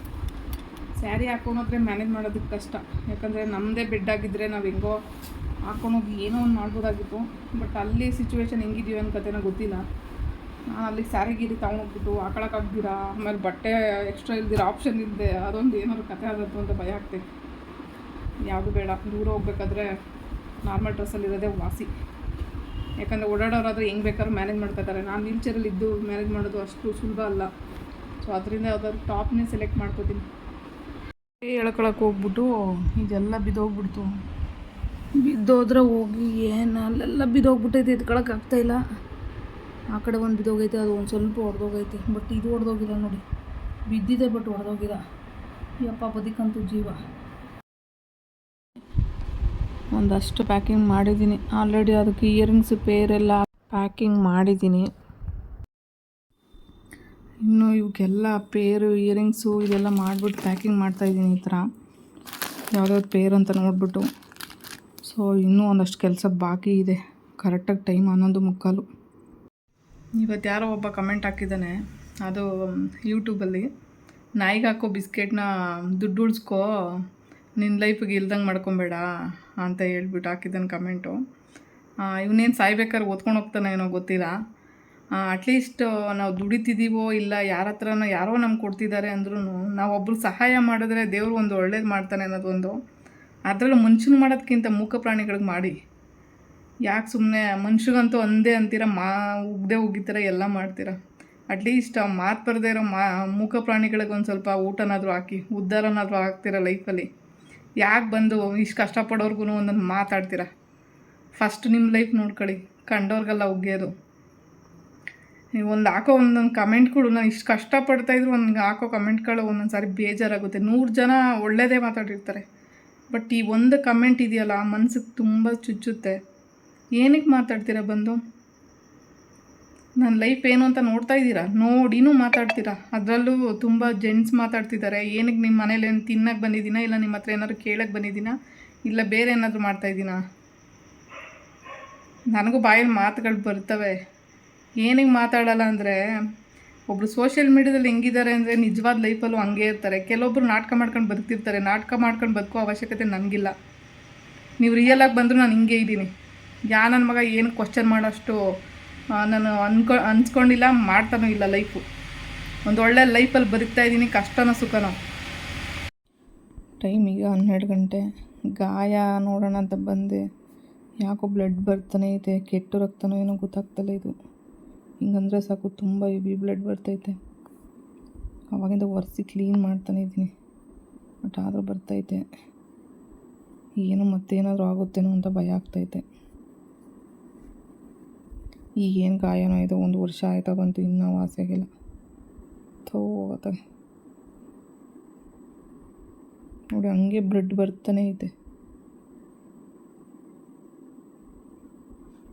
ಸ್ಯಾರಿ ಹಾಕೊಂಡೋದ್ರೆ ಮ್ಯಾನೇಜ್ ಮಾಡೋದಕ್ಕೆ ಕಷ್ಟ. ಯಾಕಂದರೆ ನಮ್ಮದೇ ಬೆಡ್ ಆಗಿದ್ದರೆ ನಾವು ಹೆಂಗೋ ಹಾಕೊಂಡೋಗಿ ಏನೋ ಒಂದು ಮಾಡ್ಬೋದಾಗಿತ್ತು. ಬಟ್ ಅಲ್ಲಿ ಸಿಚುವೇಶನ್ ಹೆಂಗಿದೀವಿ ಅನ್ಕತೆನೋ ಗೊತ್ತಿಲ್ಲ. ನಾನು ಅಲ್ಲಿಗೆ ಸ್ಯಾರಿ ಗೀರಿ ತೊಗೊಂಡೋಗ್ಬಿಟ್ಟು ಹಾಕೊಳಕ್ಕಾಗ್ದಿರ, ಆಮೇಲೆ ಬಟ್ಟೆ ಎಕ್ಸ್ಟ್ರಾ ಇಲ್ದಿರ ಆಪ್ಷನ್ ಇಲ್ಲದೆ ಅದೊಂದು ಏನಾದ್ರು ಕತೆ ಆದದ್ದು ಅಂತ ಭಯ ಆಗ್ತೈತೆ. ಯಾವುದು ಬೇಡ, ದೂರ ಹೋಗ್ಬೇಕಾದ್ರೆ ನಾರ್ಮಲ್ ಡ್ರೆಸ್ಸಲ್ಲಿರೋದೇ ವಾಸಿ. ಯಾಕಂದರೆ ಓಡಾಡೋರಾದರೆ ಹೆಂಗೆ ಬೇಕಾದ್ರೂ ಮ್ಯಾನೇಜ್ ಮಾಡ್ಕೊತಾರೆ. ನಾನು ವೀಲ್ಚೇರಲ್ಲಿ ಇದ್ದು ಮ್ಯಾನೇಜ್ ಮಾಡೋದು ಅಷ್ಟು ಸುಲಭ ಅಲ್ಲ. ಸೊ ಅದರಿಂದ ಯಾವುದಾದ್ರು ಟಾಪ್ನೇ ಸೆಲೆಕ್ಟ್ ಮಾಡ್ಕೋತೀನಿ. ಹೇಳ್ಕೊಳಕ್ಕೆ ಹೋಗ್ಬಿಟ್ಟು ಇದೆಲ್ಲ ಬಿದ್ದೋಗ್ಬಿಡ್ತು. ಬಿದ್ದೋದ್ರೆ ಹೋಗಿ ಏನು ಅಲ್ಲೆಲ್ಲ ಬಿದ್ದೋಗ್ಬಿಟ್ಟೈತೆ, ಎತ್ಕೊಳಕ್ಕೆ ಆಗ್ತಾಯಿಲ್ಲ. ಆ ಕಡೆ ಒಂದು ಬಿದ್ದೋಗೈತೆ, ಅದು ಒಂದು ಸ್ವಲ್ಪ ಹೊಡೆದೋಗೈತೆ. ಬಟ್ ಇದು ಹೊಡೆದೋಗಿಲ್ಲ ನೋಡಿ, ಬಿದ್ದಿದೆ ಬಟ್ ಹೊಡೆದೋಗಿಲ್ಲ. ಯಪ್ಪ ಬದುಕಂತೂ ಜೀವ. ಒಂದಷ್ಟು ಪ್ಯಾಕಿಂಗ್ ಮಾಡಿದ್ದೀನಿ ಆಲ್ರೆಡಿ. ಅದಕ್ಕೆ ಇಯರಿಂಗ್ಸ್ ಪೇರೆಲ್ಲ ಪ್ಯಾಕಿಂಗ್ ಮಾಡಿದ್ದೀನಿ. ಇನ್ನು ಇವಕ್ಕೆಲ್ಲ ಪೇರು ಇಯರಿಂಗ್ಸು ಇದೆಲ್ಲ ಮಾಡಿಬಿಟ್ಟು ಪ್ಯಾಕಿಂಗ್ ಮಾಡ್ತಾಯಿದ್ದೀನಿ ಈ ಥರ ಯಾವುದಾದ್ರು ಪೇರು ಅಂತ ನೋಡಿಬಿಟ್ಟು. ಸೊ ಇನ್ನೂ ಒಂದಷ್ಟು ಕೆಲಸ ಬಾಕಿ ಇದೆ. ಕರೆಕ್ಟಾಗಿ ಟೈಮ್ 11:15. ಇವತ್ತು ಯಾರೋ ಒಬ್ಬ ಕಮೆಂಟ್ ಹಾಕಿದ್ದಾನೆ, ಅದು ಯೂಟ್ಯೂಬಲ್ಲಿ, ನಾಯಿಗೆ ಹಾಕೋ ಬಿಸ್ಕೆಟ್ನ ದುಡ್ಡು ಉಳಿಸ್ಕೋ, ನಿನ್ನ ಲೈಫಿಗೆ ಇಲ್ದಂಗೆ ಮಾಡ್ಕೊಬೇಡ ಅಂತ ಹೇಳ್ಬಿಟ್ಟು ಹಾಕಿದ್ದಾನೆ ಕಮೆಂಟು. ಇವನೇನು ಸಾಯ್ಬೇಕಾದ್ರೆ ಓದ್ಕೊಂಡು ಹೋಗ್ತಾನೆ ಏನೋ ಗೊತ್ತಿಲ್ಲ. ಅಟ್ಲೀಸ್ಟ್ ನಾವು ದುಡಿತಿದ್ದೀವೋ ಇಲ್ಲ ಯಾರ ಹತ್ರನೋ ಯಾರೋ ನಮ್ಗೆ ಕೊಡ್ತಿದ್ದಾರೆ ಅಂದ್ರೂ ನಾವು ಒಬ್ರು ಸಹಾಯ ಮಾಡಿದ್ರೆ ದೇವರು ಒಂದು ಒಳ್ಳೇದು ಮಾಡ್ತಾನೆ ಅನ್ನೋದೊಂದು. ಅದರಲ್ಲೂ ಮನುಷ್ಯನ ಮಾಡೋದಕ್ಕಿಂತ ಮೂಕ ಪ್ರಾಣಿಗಳಿಗೆ ಮಾಡಿ. ಯಾಕೆ ಸುಮ್ಮನೆ ಮನುಷ್ಯಗಂತೂ ಅಂದೇ ಅಂತೀರ, ಉಗ್ದೇ ಉಗಿತೀರ, ಎಲ್ಲ ಮಾಡ್ತೀರ. ಅಟ್ಲೀಸ್ಟ್ ಮಾತು ಬರದೇ ಇರೋ ಮೂಕ ಪ್ರಾಣಿಗಳಿಗೆ ಒಂದು ಸ್ವಲ್ಪ ಊಟನಾದರೂ ಹಾಕಿ, ಉದ್ಧಾರನಾದರೂ ಆಗ್ತೀರ ಲೈಫಲ್ಲಿ. ಯಾಕೆ ಬಂದು ಇಷ್ಟು ಕಷ್ಟಪಡೋರ್ಗು ಒಂದೊಂದು ಮಾತಾಡ್ತೀರ? ಫಸ್ಟ್ ನಿಮ್ಮ ಲೈಫ್ ನೋಡ್ಕೊಳ್ಳಿ, ಕಂಡವ್ರಿಗೆಲ್ಲ ಉಗ್ಯೋದು. ನೀವು ಒಂದು ಹಾಕೋ ಒಂದೊಂದು ಕಮೆಂಟ್ಗಳು, ನಾನು ಇಷ್ಟು ಕಷ್ಟಪಡ್ತಾಯಿದ್ರು ಒಂದು ಹಾಕೋ ಕಮೆಂಟ್ಗಳು ಒಂದೊಂದು ಸಾರಿ ಬೇಜಾರಾಗುತ್ತೆ. 100 ಜನ ಒಳ್ಳೆಯದೇ ಮಾತಾಡಿರ್ತಾರೆ, ಬಟ್ ಈ ಒಂದು ಕಮೆಂಟ್ ಇದೆಯಲ್ಲ ಮನ್ಸಿಗೆ ತುಂಬ ಚುಚ್ಚುತ್ತೆ. ಏನಕ್ಕೆ ಮಾತಾಡ್ತೀರಾ ಬಂದು? ನನ್ನ ಲೈಫ್ ಏನು ಅಂತ ನೋಡ್ತಾ ಇದ್ದೀರಾ, ನೋಡಿನೂ ಮಾತಾಡ್ತೀರಾ. ಅದರಲ್ಲೂ ತುಂಬ ಜೆಂಟ್ಸ್ ಮಾತಾಡ್ತಿದ್ದಾರೆ. ಏನಕ್ಕೆ ನಿಮ್ಮ ಮನೇಲಿ ಏನು ತಿನ್ನಕ್ಕೆ ಬಂದಿದ್ದೀನಾ, ಇಲ್ಲ ನಿಮ್ಮ ಹತ್ರ ಏನಾದ್ರು ಕೇಳಕ್ಕೆ ಬಂದಿದ್ದೀನಾ, ಇಲ್ಲ ಬೇರೆ ಏನಾದರೂ ಮಾಡ್ತಾಯಿದ್ದೀನಾ? ನನಗೂ ಬಾಯಲ್ಲಿ ಮಾತುಗಳು ಬರ್ತವೆ. ಏನಕ್ಕೆ ಮಾತಾಡಲ್ಲ ಅಂದರೆ, ಒಬ್ಬರು ಸೋಷಿಯಲ್ ಮೀಡ್ಯಾದಲ್ಲಿ ಹೆಂಗಿದ್ದಾರೆ ಅಂದರೆ ನಿಜವಾದ ಲೈಫಲ್ಲೂ ಹಂಗೆ ಇರ್ತಾರೆ. ಕೆಲವೊಬ್ಬರು ನಾಟಕ ಮಾಡ್ಕೊಂಡು ಬದುಕ್ತಿರ್ತಾರೆ. ನಾಟಕ ಮಾಡ್ಕೊಂಡು ಬದುಕೋ ಅವಶ್ಯಕತೆ ನನಗಿಲ್ಲ. ನೀವು ರಿಯಲಾಗಿ ಬಂದರೂ ನಾನು ಹಿಂಗೆ ಇದ್ದೀನಿ. ನನ್ನ ಮಗ ಏನು ಕ್ವಶನ್ ಮಾಡೋಷ್ಟು ನಾನು ಅನ್ಸ್ಕೊಂಡಿಲ್ಲ, ಮಾಡ್ತಾನೂ ಇಲ್ಲ. ಲೈಫು ಒಂದು ಒಳ್ಳೆ ಲೈಫಲ್ಲಿ ಬದುಕ್ತಾ ಇದ್ದೀನಿ, ಕಷ್ಟನೋ ಸುಖನೋ. ಟೈಮ್ ಈಗ 12 ಗಂಟೆ. ಗಾಯ ನೋಡೋಣ ಅಂತ ಬಂದೆ, ಯಾಕೋ ಬ್ಲಡ್ ಬರ್ತಾನೆ ಐತೆ. ಕೆಟ್ಟ ರಕ್ತನೋ ಏನೋ ಗೊತ್ತಾಗ್ತಲ್ಲ. ಇದು ಹಿಂಗಂದರೆ ಸಾಕು, ತುಂಬ ಹೆವಿ ಬ್ಲಡ್ ಬರ್ತೈತೆ. ಅವಾಗಿಂದ ಒರೆಸಿ ಕ್ಲೀನ್ ಮಾಡ್ತಾನೆ ಇದ್ದೀನಿ, ಬಟ್ ಆದರೂ ಬರ್ತೈತೆ. ಏನು ಮತ್ತೇನಾದರೂ ಆಗುತ್ತೇನೋ ಅಂತ ಭಯ ಆಗ್ತೈತೆ. ಈಗೇನು ಗಾಯನೋ ಇದು 1 ವರ್ಷ ಆಯ್ತಾ ಬಂತು, ಇನ್ನೂ ವಾಸಿಯಾಗಿಲ್ಲ. ಹೋಗುತ್ತೆ ನೋಡಿ, ಹಂಗೆ ಬ್ಲಡ್ ಬರ್ತಾನೆ ಐತೆ.